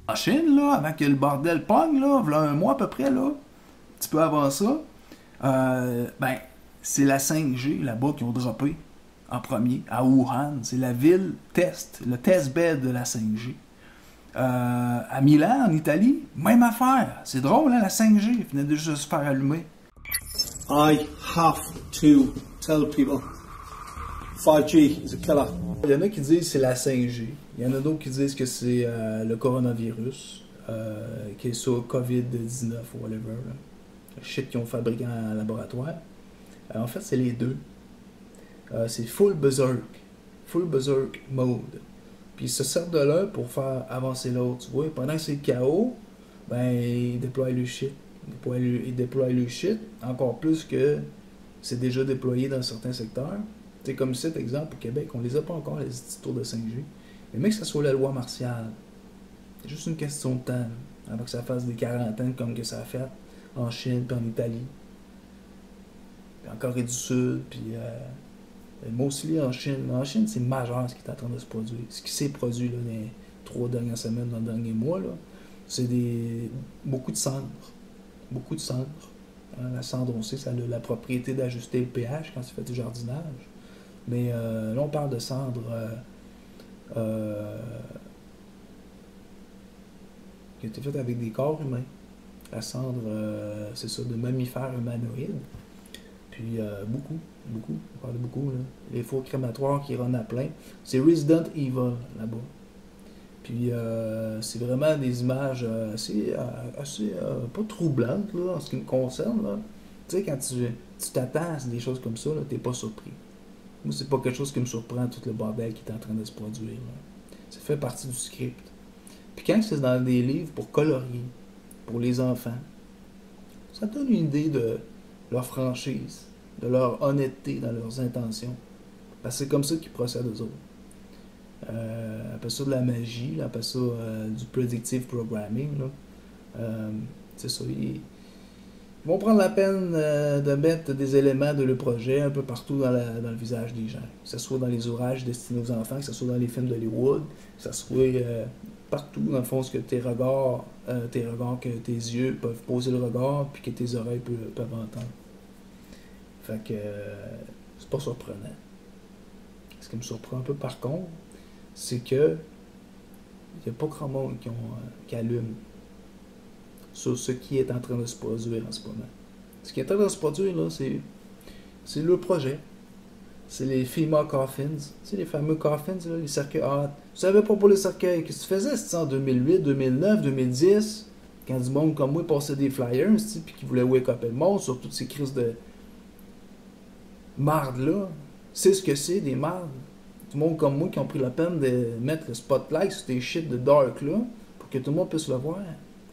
En Chine, là, avant que le bordel pogne, là, voilà un mois à peu près, là, un petit peu avant ça, ben, c'est la 5G là-bas qui ont droppé en premier, à Wuhan. C'est la ville test, le test bed de la 5G. À Milan, en Italie, même affaire. C'est drôle, hein, la 5G, elle venait de juste se faire allumer. I have to tell people 5G is a killer. Il y en a qui disent que c'est la 5G. Il y en a d'autres qui disent que c'est le coronavirus, qui est sur COVID-19 ou whatever. Là. Le shit qu'ils ont fabriqué en laboratoire. En fait, c'est les deux. C'est full berserk mode. Puis ils se servent de l'un pour faire avancer l'autre. Tu vois, pendant que c'est le chaos, ben, ils déploient le shit. Ils déploient le shit, encore plus que c'est déjà déployé dans certains secteurs. C'est comme cet exemple au Québec, on les a pas encore, les petits tours de 5G. Mais même que ça soit la loi martiale, c'est juste une question de temps, avant que ça fasse des quarantaines comme que ça a fait en Chine puis en Italie. Puis en Corée du Sud, puis mostly en Chine. En Chine, c'est majeur ce qui est en train de se produire. Ce qui s'est produit là, dans les 3 dernières semaines, dans le dernier mois, là, c'est beaucoup de cendres. Beaucoup de cendres. Hein, la cendre, on sait, ça a la propriété d'ajuster le pH quand tu fais du jardinage. Mais là, on parle de cendres qui a été faite avec des corps humains. La cendre, c'est ça, de mammifères humanoïdes. Puis beaucoup, on parle de beaucoup. Là. Les fours crématoires qui run à plein. C'est Resident Evil, là-bas. Puis c'est vraiment des images assez pas troublantes, là, en ce qui me concerne. Là. Tu sais, quand tu t'attends à des choses comme ça, t'es pas surpris. Moi, c'est pas quelque chose qui me surprend, tout le bordel qui est en train de se produire. Là. Ça fait partie du script. Puis quand c'est dans des livres pour colorier, pour les enfants, ça donne une idée de leur franchise, de leur honnêteté dans leurs intentions. Parce que c'est comme ça qu'ils procèdent aux autres. Appelle ça de la magie, là, appelle ça du predictive programming. C'est ça. Ils vont prendre la peine de mettre des éléments de le projet un peu partout dans le visage des gens. Que ce soit dans les ouvrages destinés aux enfants, que ce soit dans les films d'Hollywood, que ce soit partout, dans le fond, ce que tes regards, que tes yeux peuvent poser le regard, puis que tes oreilles peuvent entendre. Fait que c'est pas surprenant. Ce qui me surprend un peu par contre, c'est que il n'y a pas grand monde qui allume sur ce qui est en train de se produire en ce moment. Ce qui est en train de se produire, là, c'est le projet. C'est les FEMA coffins. Tu sais, les fameux coffins, là, les cercueils. Ah, tu savais pas pour les cercueils. Qu'est-ce que tu faisais, c'était en 2008, 2009, 2010, quand du monde comme moi passait des flyers, puis qui voulait wake up le monde sur toutes ces crises de marde-là. C'est ce que c'est, des mardes. Du monde comme moi qui ont pris la peine de mettre le spotlight sur tes shit de dark là, pour que tout le monde puisse le voir,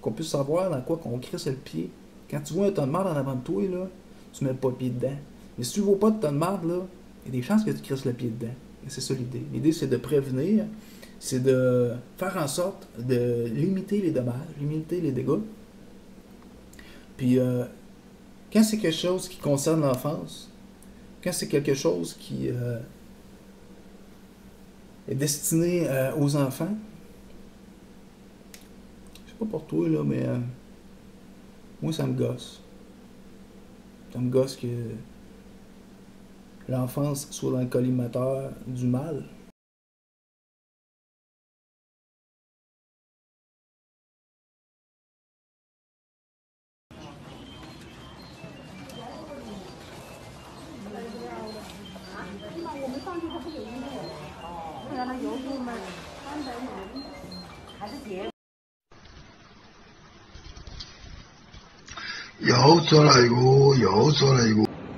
qu'on puisse savoir dans quoi qu'on crisse le pied. Quand tu vois un tas de marde en avant de toi, là, tu mets pas le pied dedans. Mais si tu vois pas de tas de marde, là, il y a des chances que tu crisses le pied dedans. Et c'est ça l'idée. L'idée, c'est de prévenir, c'est de faire en sorte de limiter les dommages, limiter les dégâts. Puis, quand c'est quelque chose qui concerne l'enfance, quand c'est quelque chose qui est destiné aux enfants. Je sais pas pour toi, là, mais moi, ça me gosse. Ça me gosse que l'enfance soit dans le collimateur du mal.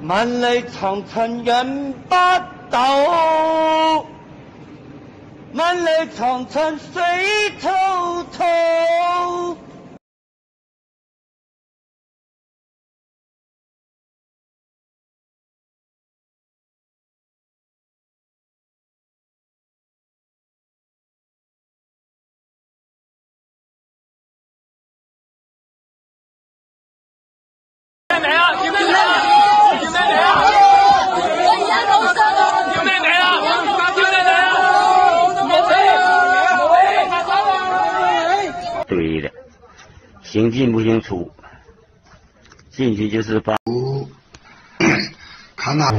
萬里長塵人不到，萬里長塵水滔滔。咩名啊？叫咩名啊？叫咩名啊？我而家老實啊！叫咩名啊？叫咩名啊？对的，行进不行出，进去就是把。看哪。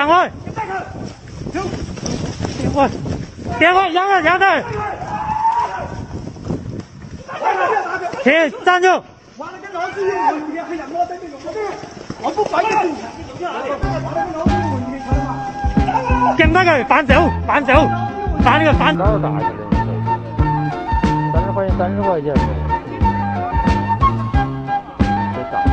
行开！我，点开，让开，让开！停，站住！跟那个反走，反走，打那个反。哪有打去了？你说30块钱。这打的。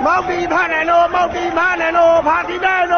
毛笔ผ่านไหนโล毛笔ผ่านไหนโลผ่านที่ได้โล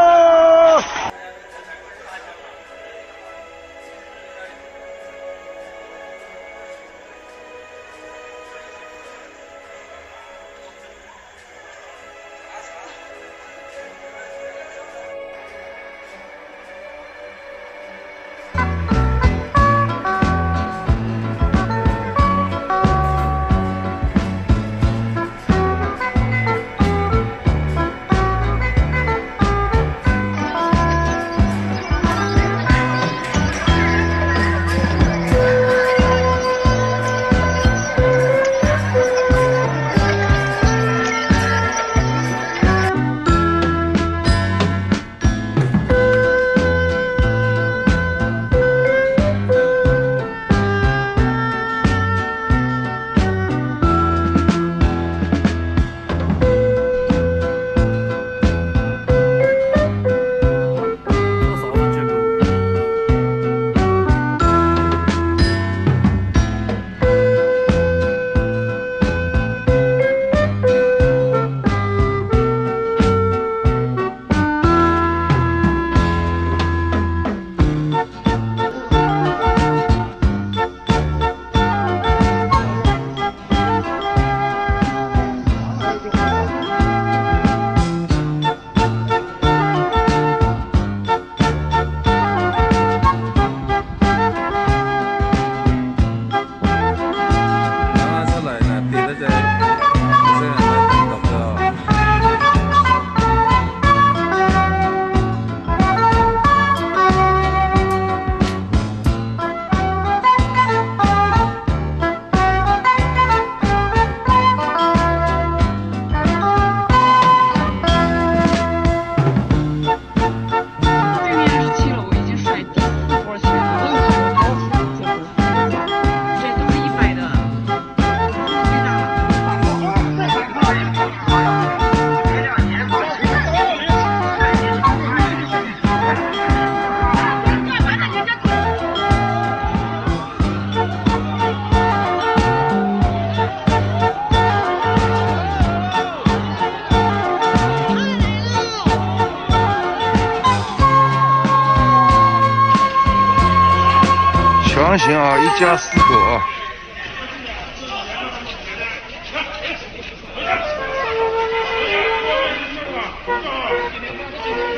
当心啊，一家4口啊。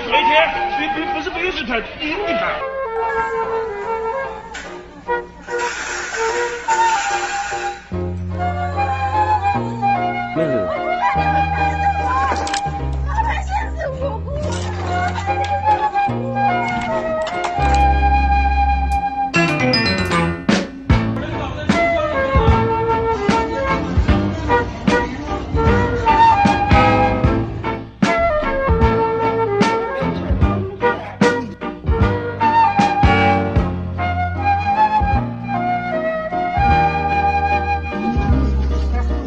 每天不是50台，1台。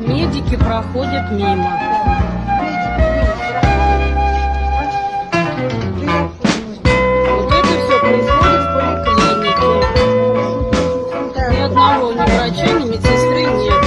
Медики проходят мимо. Вот это все происходит в поликлинике. Ни одного ни врача, ни медсестры нет.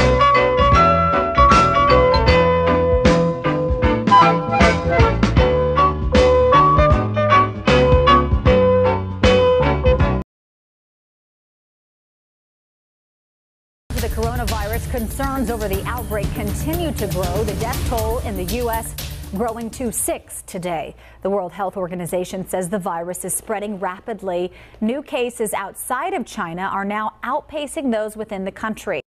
The coronavirus, concerns over the outbreak continue to grow. The death toll in the U.S. growing to 6 today. The World Health Organization says the virus is spreading rapidly. New cases outside of China are now outpacing those within the country.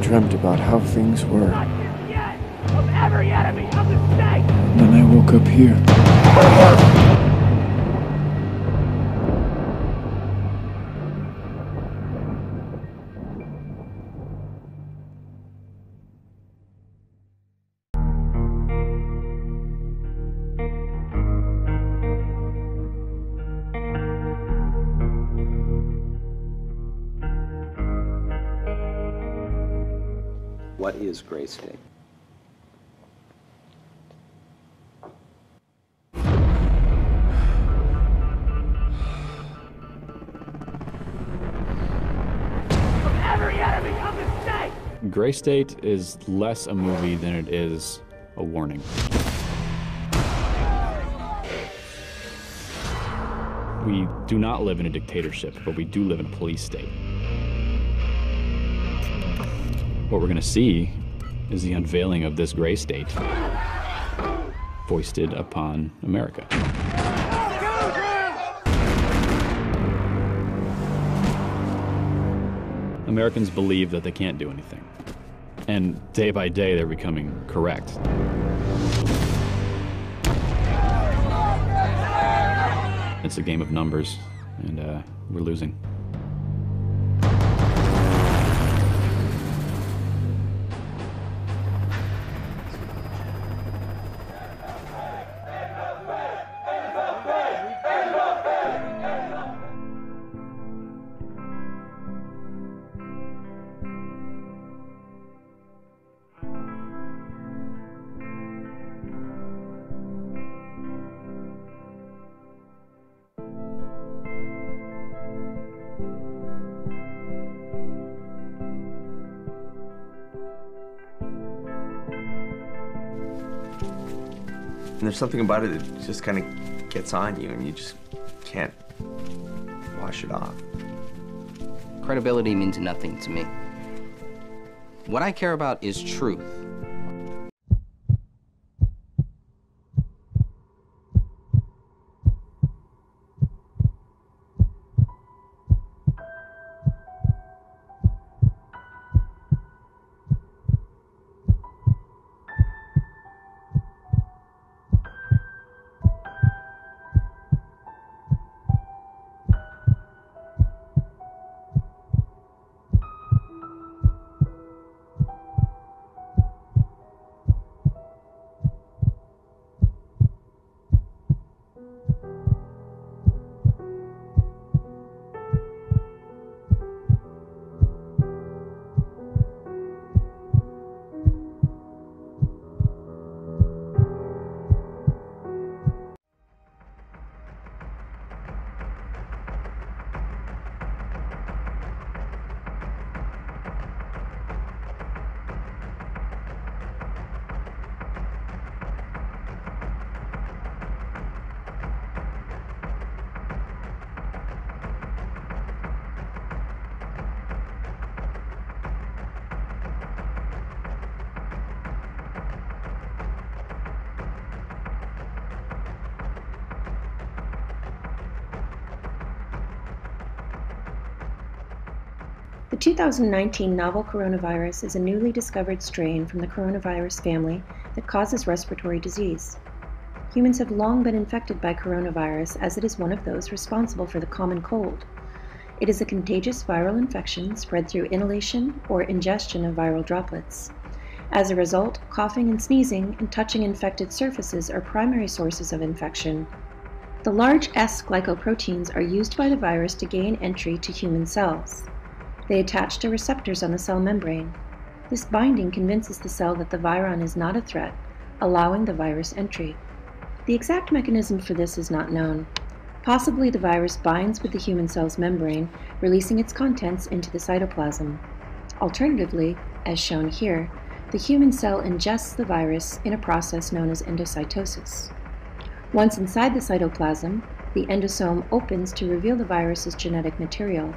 dreamt about how things were. Of every enemy of the state! And then I woke up here. What is gray state? Gray State is less a movie than it is a warning. We do not live in a dictatorship, but we do live in a police state. What we're going to see is the unveiling of this gray state foisted upon America. Americans believe that they can't do anything. And day by day, they're becoming correct. It's a game of numbers, and we're losing. And there's something about it that just kind of gets on you and you just can't wash it off. Credibility means nothing to me. What I care about is truth. The 2019 novel coronavirus is a newly discovered strain from the coronavirus family that causes respiratory disease. Humans have long been infected by coronavirus as it is one of those responsible for the common cold. It is a contagious viral infection spread through inhalation or ingestion of viral droplets. As a result, coughing and sneezing and touching infected surfaces are primary sources of infection. The large S glycoproteins are used by the virus to gain entry to human cells. They attach to receptors on the cell membrane. This binding convinces the cell that the viron is not a threat, allowing the virus entry. The exact mechanism for this is not known. Possibly the virus binds with the human cell's membrane, releasing its contents into the cytoplasm. Alternatively, as shown here, the human cell ingests the virus in a process known as endocytosis. Once inside the cytoplasm, the endosome opens to reveal the virus's genetic material,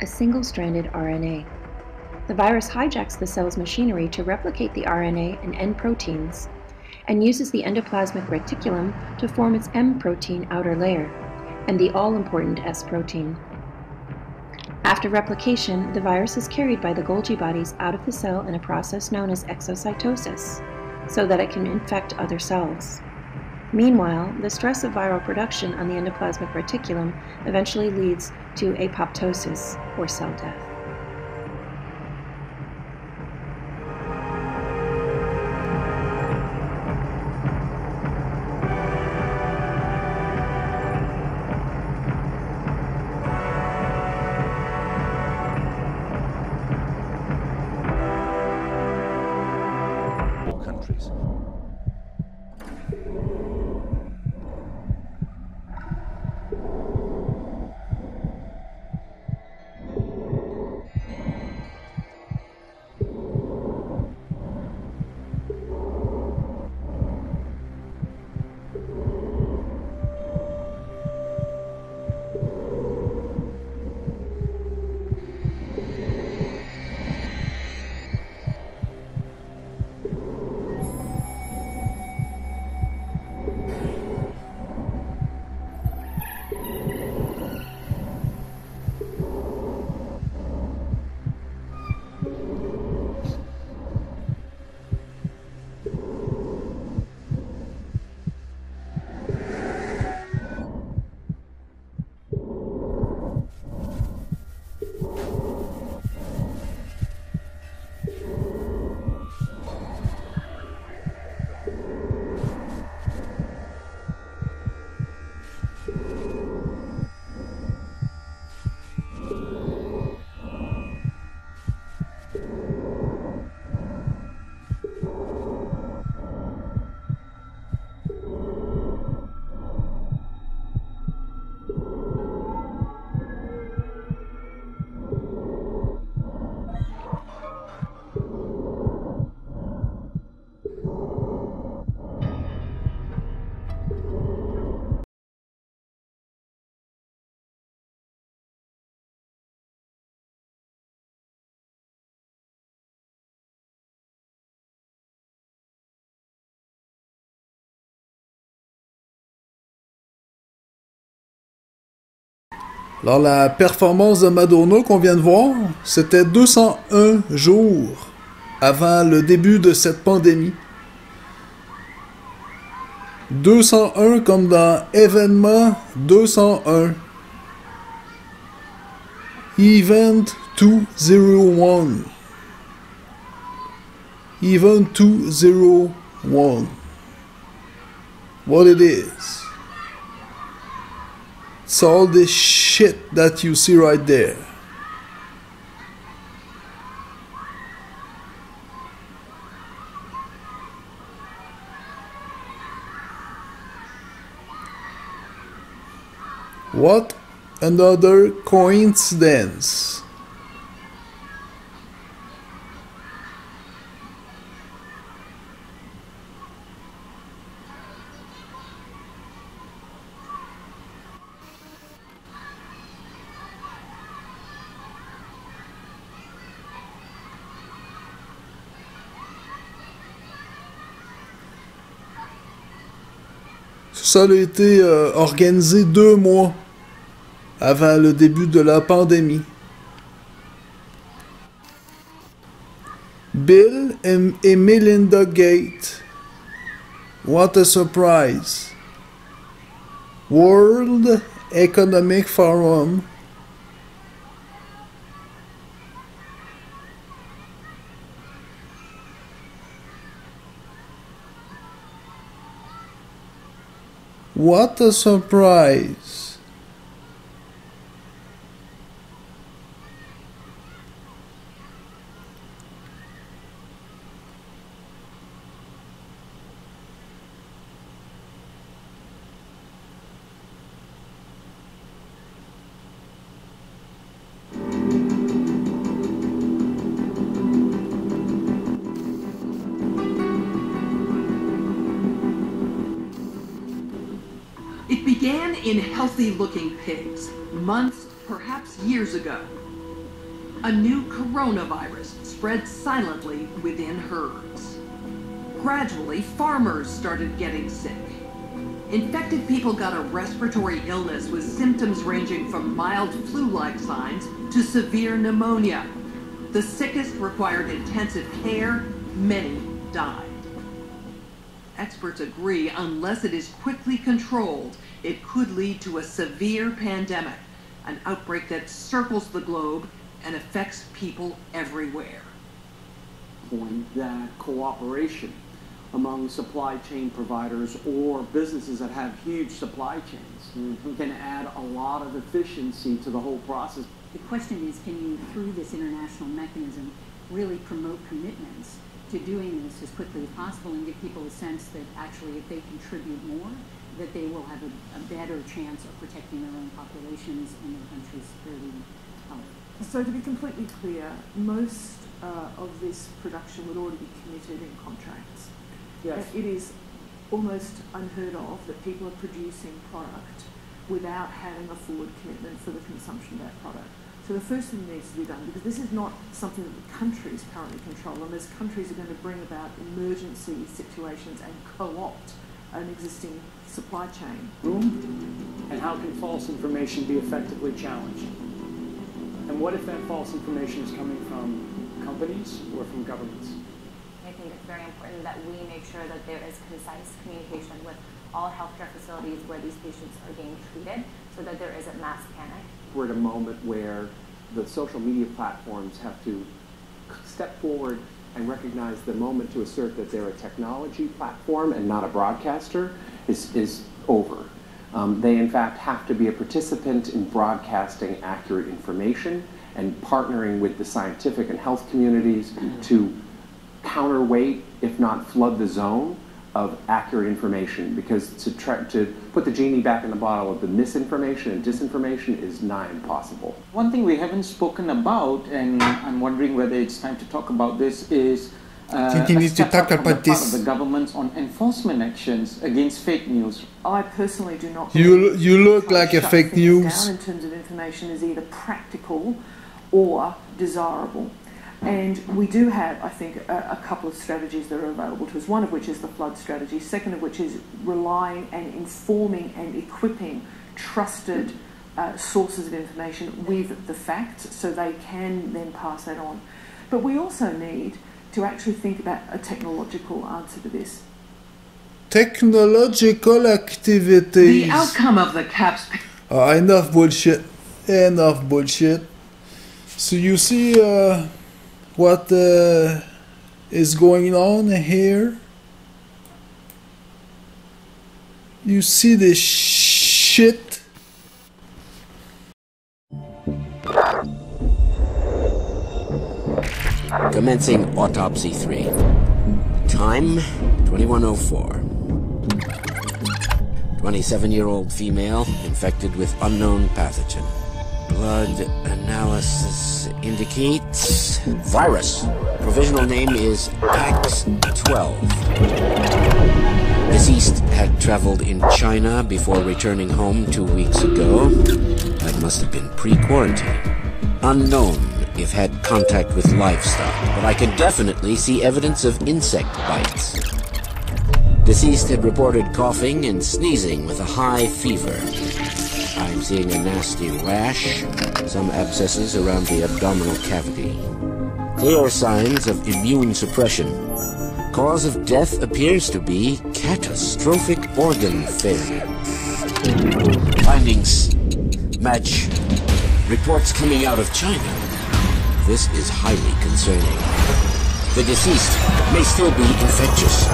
a single-stranded RNA. The virus hijacks the cell's machinery to replicate the RNA and N proteins, and uses the endoplasmic reticulum to form its M protein outer layer, and the all-important S protein. After replication, the virus is carried by the Golgi bodies out of the cell in a process known as exocytosis, so that it can infect other cells. Meanwhile, the stress of viral production on the endoplasmic reticulum eventually leads to apoptosis, or cell death. Countries. Alors, la performance de Madonna qu'on vient de voir, c'était 201 jours avant le début de cette pandémie. 201 comme dans événement 201. Event 201. Event 201. What it is. It's all this shit that you see right there. What another coincidence. Ça a été organisé 2 mois avant le début de la pandémie. Bill et Melinda Gates. What a surprise. World Economic Forum. What a surprise. It began in healthy-looking pigs, months, perhaps years ago. A new coronavirus spread silently within herds. Gradually, farmers started getting sick. Infected people got a respiratory illness with symptoms ranging from mild flu-like signs to severe pneumonia. The sickest required intensive care. Many died. Experts agree unless it is quickly controlled, it could lead to a severe pandemic, an outbreak that circles the globe and affects people everywhere. That cooperation among supply chain providers or businesses that have huge supply chains can add a lot of efficiency to the whole process. The question is, can you, through this international mechanism, really promote commitments to doing this as quickly as possible and give people a sense that actually if they contribute more, that they will have a better chance of protecting their own populations and their country's early health. So to be completely clear, most of this production would already be committed in contracts. Yes. It is almost unheard of that people are producing product without having a forward commitment for the consumption of that product. So the first thing that needs to be done, because this is not something that the countries currently control, unless countries are going to bring about emergency situations and co-opt an existing supply chain. And how can false information be effectively challenged? And what if that false information is coming from companies or from governments? I think it's very important that we make sure that there is concise communication with all healthcare facilities where these patients are being treated so that there isn't mass panic. We're at a moment where the social media platforms have to step forward and recognize the moment to assert that they're a technology platform and not a broadcaster is over. They in fact have to be a participant in broadcasting accurate information and partnering with the scientific and health communities to counterweight, if not flood the zone of accurate information, because to try to put the genie back in the bottle of the misinformation and disinformation is nigh impossible. One thing we haven't spoken about, and I'm wondering whether it's time to talk about this, is a step up on the part of the governments on enforcement actions against fake news. I personally do not. You look like a fake news. In terms of information is either practical or desirable. And we do have, I think, a couple of strategies that are available to us, one of which is the flood strategy, second of which is relying and informing and equipping trusted sources of information with the facts so they can then pass that on. But we also need to actually think about a technological answer to this. Technological activities. The outcome of the CAPS... Enough bullshit. Enough bullshit. So you see... what is going on here? You see this shit? Commencing autopsy 3. Time 21:04. 27-year-old female infected with unknown pathogen. Blood analysis indicates virus. Provisional name is PAX-12. Deceased had traveled in China before returning home 2 weeks ago. That must have been pre-quarantine. Unknown if had contact with livestock, but I can definitely see evidence of insect bites. Deceased had reported coughing and sneezing with a high fever. I'm seeing a nasty rash, some abscesses around the abdominal cavity. Clear signs of immune suppression. Cause of death appears to be catastrophic organ failure. Findings match reports coming out of China. This is highly concerning. The deceased may still be infectious.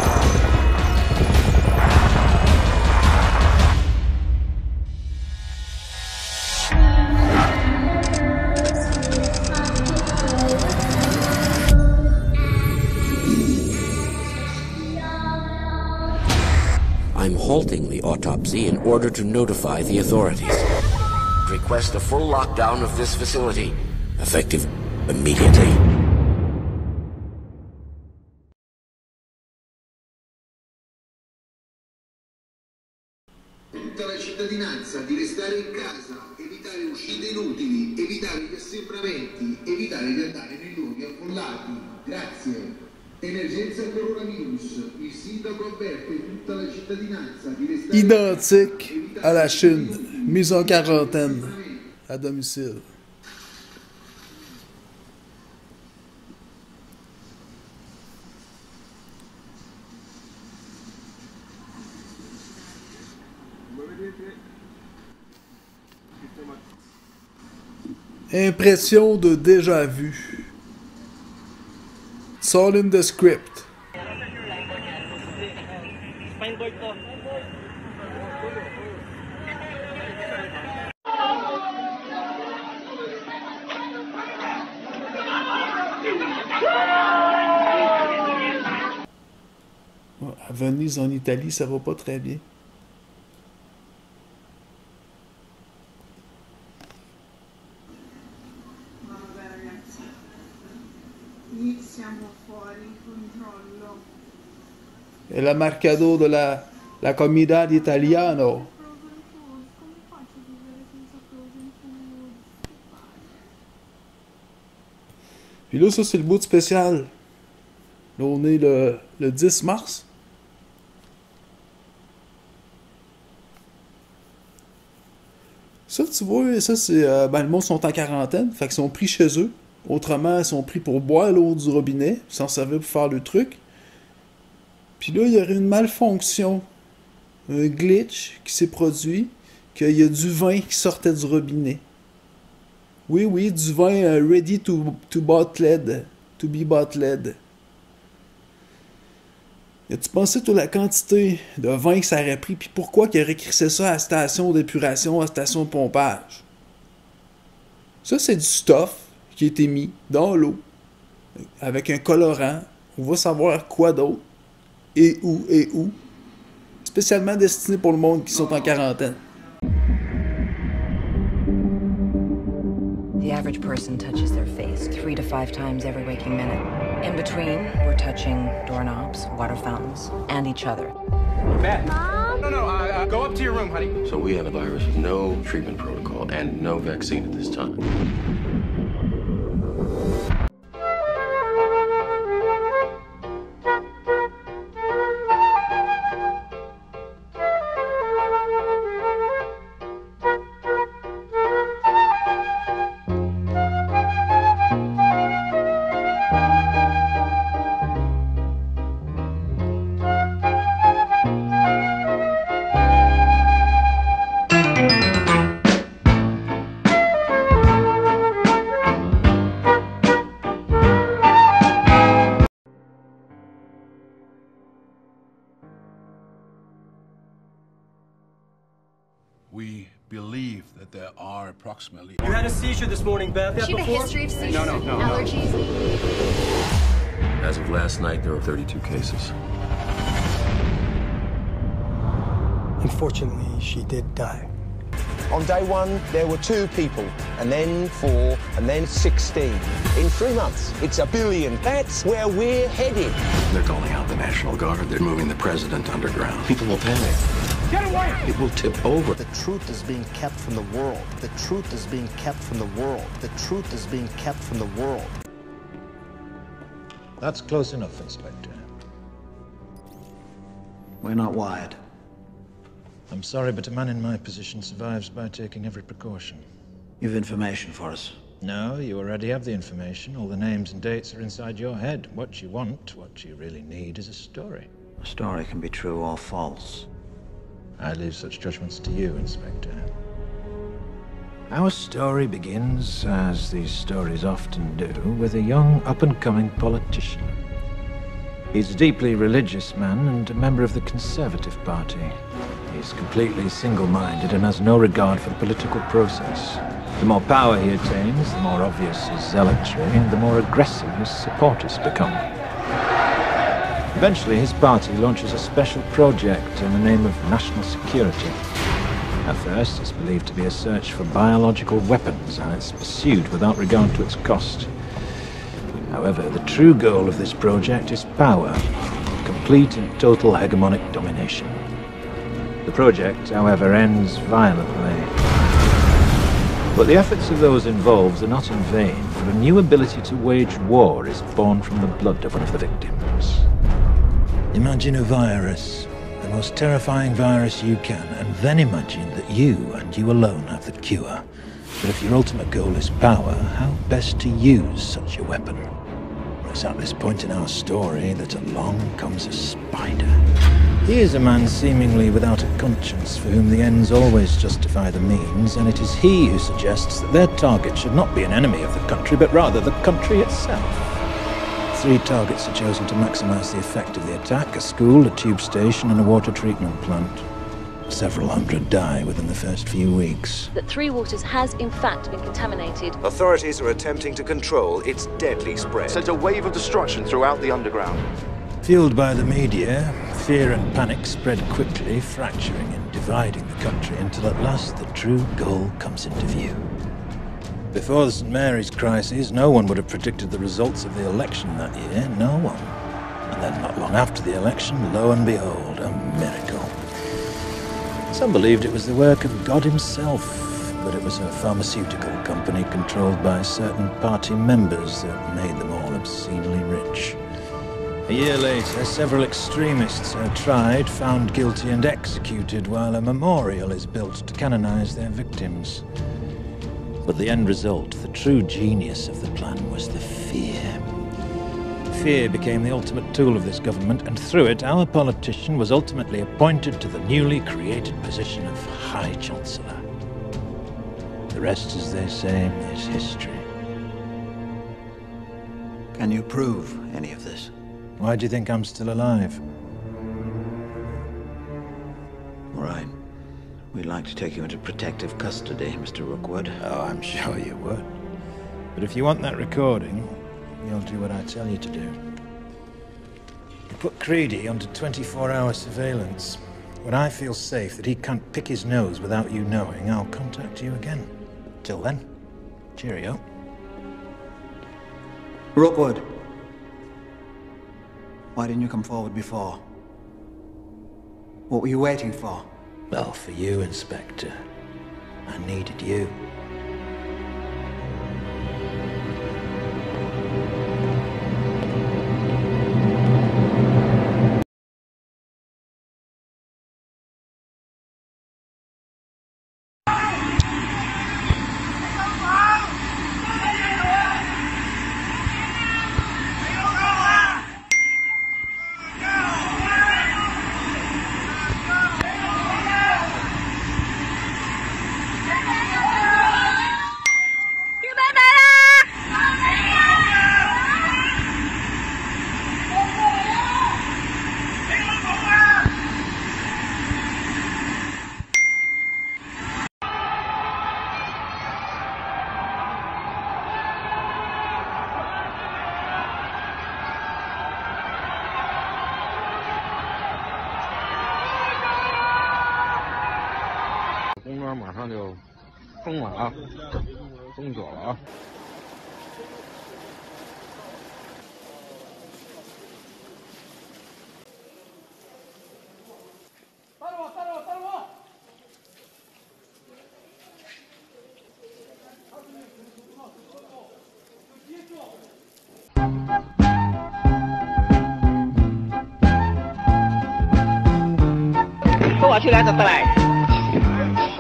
I'm halting the autopsy in order to notify the authorities. Request a full lockdown of this facility, effective immediately. Tutta la cittadinanza di restare in casa, evitare uscite inutili, evitare gli assembramenti, evitare di andare nei luoghi affollati. Grazie. Emergenza coronavirus. Il sindaco avverte tutta la cittadinanza di restare Identique à la Chine. Mise en quarantaine à domicile. Impression de déjà vu. It's all in the script. À Venise, en Italie, ça va pas très bien. E la marcador de la comunidad italiano. Puis là, ça, c'est le bout spécial. Là, on est le 10 mars. Ça, tu vois, ça, c'est... le monde sont en quarantaine, fait qu'ils sont pris chez eux. Autrement, ils sont pris pour boire l'eau du robinet, s'en servir pour faire le truc. Puis là, il y aurait une malfonction, un glitch qui s'est produit, qu'il y a du vin qui sortait du robinet. Oui, du vin ready to be bottled. As-tu pensé toute la quantité de vin que ça aurait pris, puis pourquoi qu'il aurait crissé ça à la station d'épuration, à la station de pompage? Ça, c'est du stuff qui a été mis dans l'eau, avec un colorant. On va savoir quoi d'autre, et où. Spécialement destiné pour le monde qui sont en quarantaine. The average person touches their face 3 to 5 times every waking minute. In between, we're touching doorknobs, water fountains, and each other. Matt. Mom? No, go up to your room, honey. So we have a virus with no treatment protocol and no vaccine at this time. We believe that there are approximately... You had a seizure this morning, Beth. Does she have a history of seizures No. allergies? As of last night, there were 32 cases. Unfortunately, she did die. On day one, there were 2 people, and then 4, and then 16. In 3 months, it's 1 billion. That's where we're headed. They're calling out the National Guard. They're moving the president underground. People will panic. Get away! It will tip over. The truth is being kept from the world. The truth is being kept from the world. The truth is being kept from the world. That's close enough, Inspector. We're not wired. I'm sorry, but a man in my position survives by taking every precaution. You've information for us? No, you already have the information. All the names and dates are inside your head. What you want, what you really need, is a story. A story can be true or false. I leave such judgments to you, Inspector. Our story begins, as these stories often do, with a young, up-and-coming politician. He's a deeply religious man and a member of the Conservative Party. He's completely single-minded and has no regard for the political process. The more power he attains, the more obvious his zealotry, and the more aggressive his supporters become. Eventually, his party launches a special project in the name of national security. At first, it's believed to be a search for biological weapons, and it's pursued without regard to its cost. However, the true goal of this project is power, complete and total hegemonic domination. The project, however, ends violently. But the efforts of those involved are not in vain. but a new ability to wage war is born from the blood of one of the victims. Imagine a virus, the most terrifying virus you can, and then imagine that you and you alone have the cure. But if your ultimate goal is power, how best to use such a weapon? It's at this point in our story that along comes a spider. He is a man seemingly without a conscience, for whom the ends always justify the means, and it is he who suggests that their target should not be an enemy of the country, but rather the country itself. 3 targets are chosen to maximize the effect of the attack: a school, a tube station, and a water treatment plant. Several hundred die within the first few weeks. That Three Waters has, in fact, been contaminated. Authorities are attempting to control its deadly spread. Sent a wave of destruction throughout the underground. Fueled by the media, fear and panic spread quickly, fracturing and dividing the country until at last the true goal comes into view. Before the St. Mary's crisis, no one would have predicted the results of the election that year, no one. And then not long after the election, lo and behold, a miracle. Some believed it was the work of God himself, but it was a pharmaceutical company controlled by certain party members that made them all obscenely rich. A year later, several extremists are tried, found guilty and executed, while a memorial is built to canonize their victims. But the end result, the true genius of the plan, was the fear. Fear became the ultimate tool of this government, and through it, our politician was ultimately appointed to the newly created position of High Chancellor. The rest, as they say, is history. Can you prove any of this? Why do you think I'm still alive? All right. We'd like to take you into protective custody, Mr. Rookwood. Oh, I'm sure you would. But if you want that recording, you'll do what I tell you to do. You put Creedy under 24-hour surveillance. When I feel safe that he can't pick his nose without you knowing, I'll contact you again. Till then, cheerio. Rookwood. Why didn't you come forward before? What were you waiting for? Well, for you, Inspector. I needed you.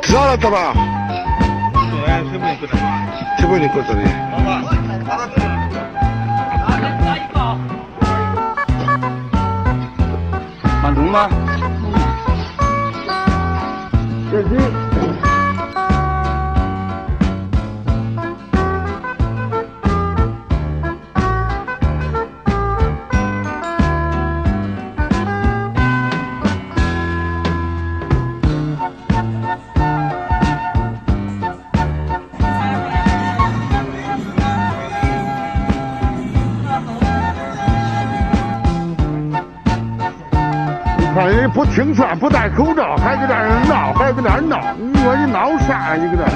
Zolotova! Se vuoi incontrare? Manduma? Sì.不清算，不戴口罩，还搁这儿闹，还搁这儿闹，你说你闹啥呀？你搁这儿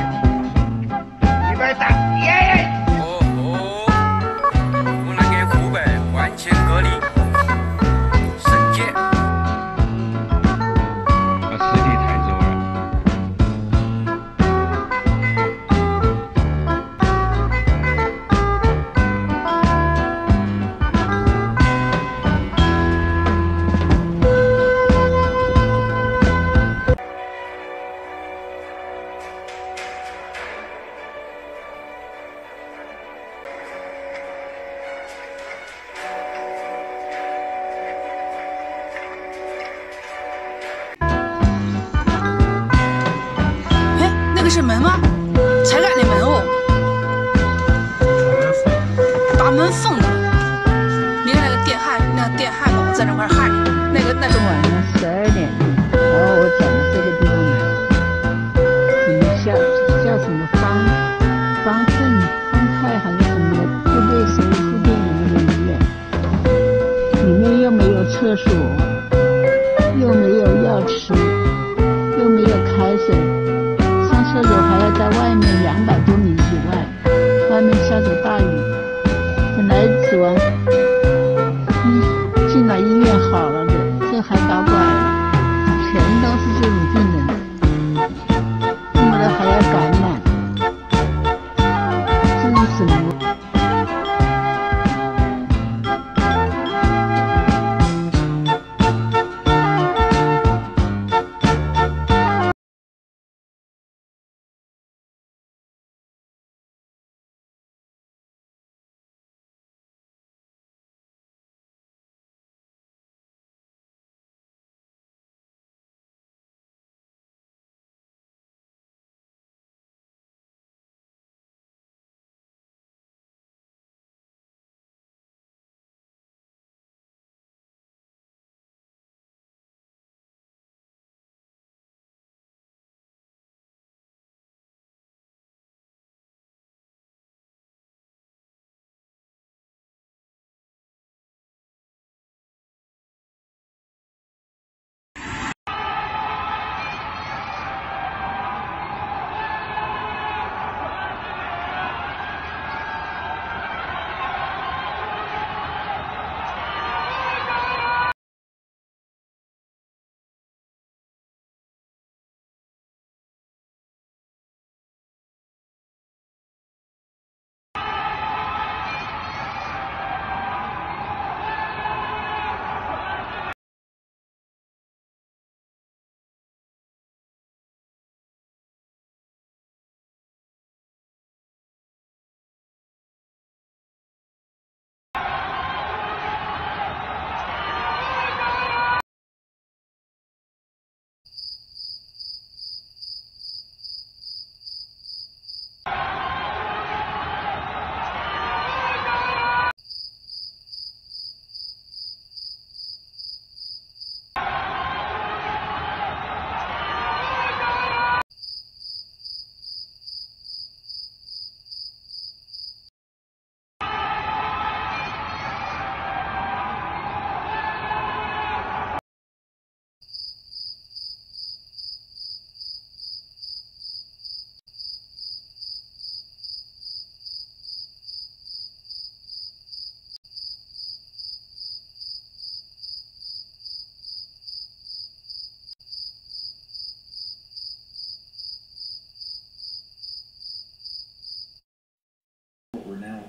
？100大，耶！不能给湖北完全隔离，审结。把尸体抬走了。是门吗？才敢那门哦，把门封的。你看那个电焊工在那块焊，那种晚上12点，然后我讲到这个地方来，什么叫什么方正方太还是什么的，就被谁书店里面的医院，里面又没有厕所，又没有药吃，又没有开水，上厕所还要在外面200多米以外，外面下着大雨，本来指望进了医院好了的，这还搞怪了，全都是这种病人，这么的还要感染，这是什么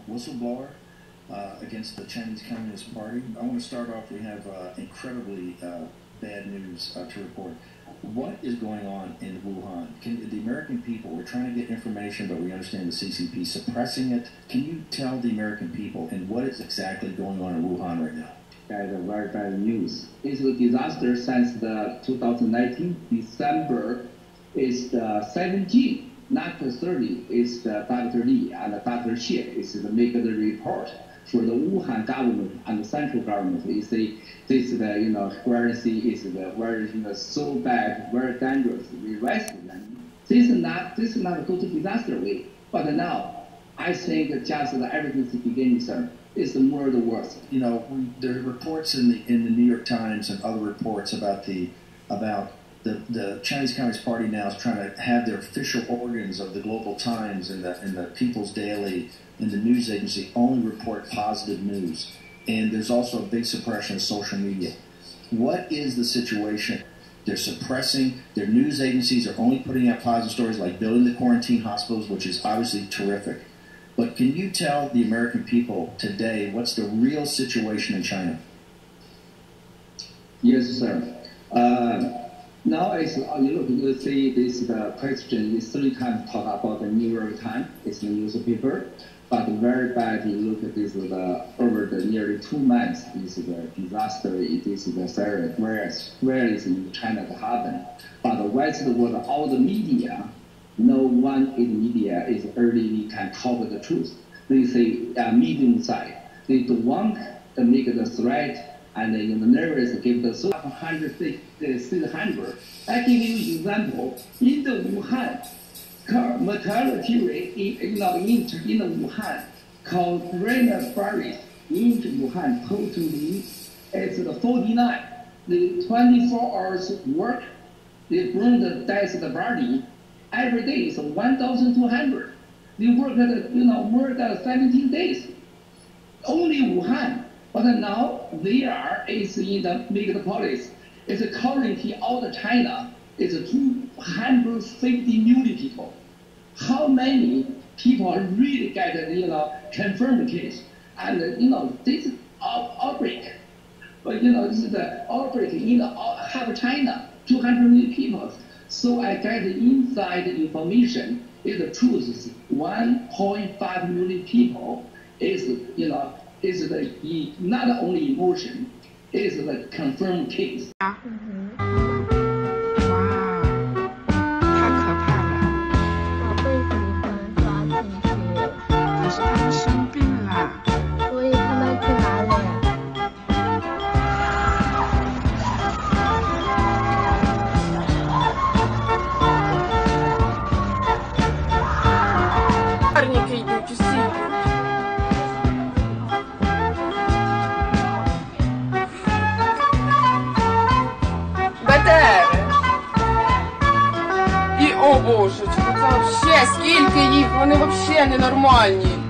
？Whistleblower against the Chinese Communist Party. I want to start off, we have incredibly bad news to report. What is going on in Wuhan? The American people, we're trying to get information, but we understand the CCP suppressing it. Can you tell the American people and what is exactly going on in Wuhan right now? That is very bad news. It's a disaster since the 2019 December. Is the 17th. Not the 30, it's the Dr. Li and Dr. Xie is the make the report for the Wuhan government and the central government. They say this the where the is the where so bad, very dangerous, we rescue them. This is not go to disaster way. But now I think just everything is beginning, sir. It's more the worst. There are reports in the New York Times and other reports about the Chinese Communist Party now is trying to have their official organs of the Global Times and the People's Daily and the news agency only report positive news. And there's also a big suppression of social media. What is the situation? They're suppressing, their news agencies are only putting out positive stories like building the quarantine hospitals, which is obviously terrific. But can you tell the American people today what's the real situation in China? Yes, sir. Now, you see this question is 3 times talk about the New York Times. It's the newspaper. But very bad, you look at this over the nearly 2 months, this is a disaster, it is the serious, where is in China to happen. But the West world, all the media, no one is media is early can cover the truth. They say medium side. They don't want to make the threat and nervous give the so 100. I give you example. In the Wuhan, mortality rate in Wuhan, coronavirus in Wuhan totally is 49. The 24 hours work, they burn the death of the body. Every day is 1,200. They work more than 17 days. Only Wuhan. But now they are is in the megapolis. It's currently all the China is 250 million people. How many people really get confirmed case? And this outbreak. But this is the outbreak in half China, 200 million people. So I get the inside information. Is the truth is 1.5 million people is is the not only emotion, is the confirmed case. О боже, це вообще, скільки їх, вони вообще ненормальні.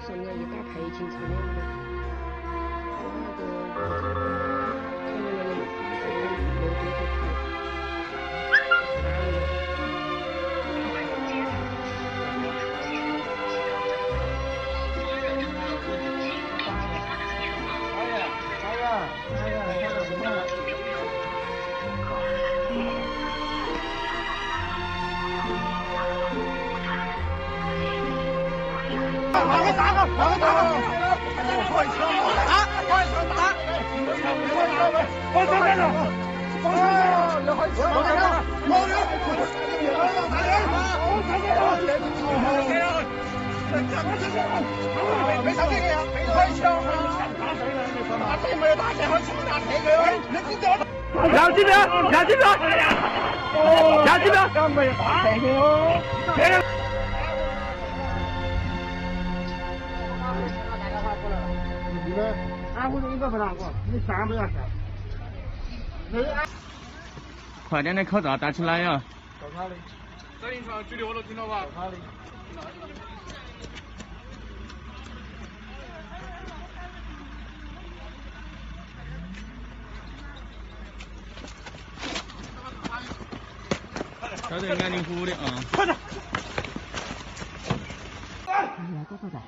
上面一大排警车辆的，看到那个楼梯就开。快点的口罩戴起来呀！到哪里？在银行距离我都听到吧？哪里？晓得安宁湖的啊。快点！走走走。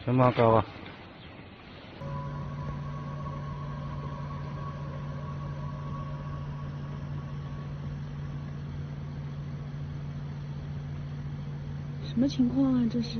什么高啊？什么情况啊？这是？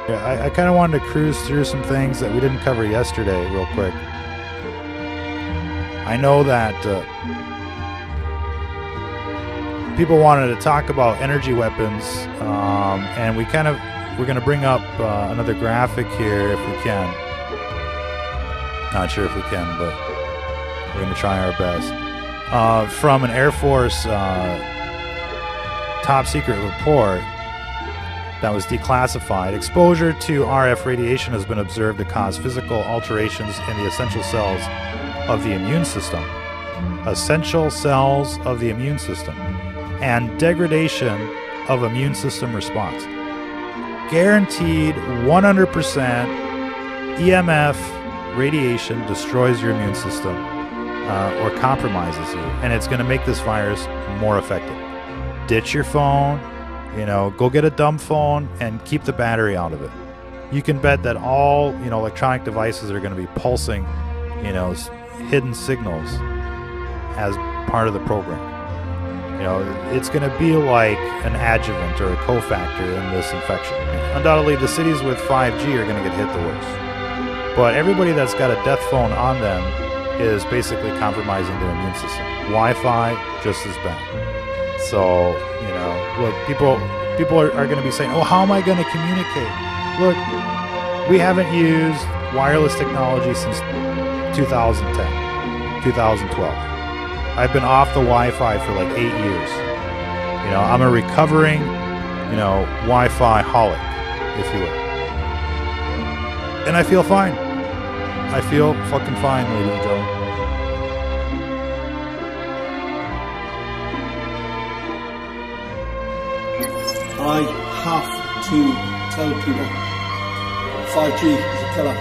Yeah, I kind of wanted to cruise through some things that we didn't cover yesterday real quick. I know that people wanted to talk about energy weapons, and we're going to bring up another graphic here if we can. Not sure if we can, but we're going to try our best. From an Air Force top secret report that was declassified, exposure to RF radiation has been observed to cause physical alterations in the essential cells of the immune system. Essential cells of the immune system. And degradation of immune system response. Guaranteed 100% EMF radiation destroys your immune system or compromises you, and it's going to make this virus more effective. Ditch your phone, go get a dumb phone and keep the battery out of it. You can bet that all electronic devices are going to be pulsing hidden signals as part of the program. It's going to be like an adjuvant or a cofactor in this infection. Undoubtedly, the cities with 5G are going to get hit the worst. But everybody that's got a death phone on them is basically compromising their immune system. Wi-Fi, just as bad. So, look, people are going to be saying, oh, how am I going to communicate? Look, we haven't used wireless technology since 2010, 2012. I've been off the Wi-Fi for like 8 years. I'm a recovering, Wi-Fi holic, if you will. And I feel fine. I feel fucking fine, ladies and gentlemen. I have to tell people 5G is a killer.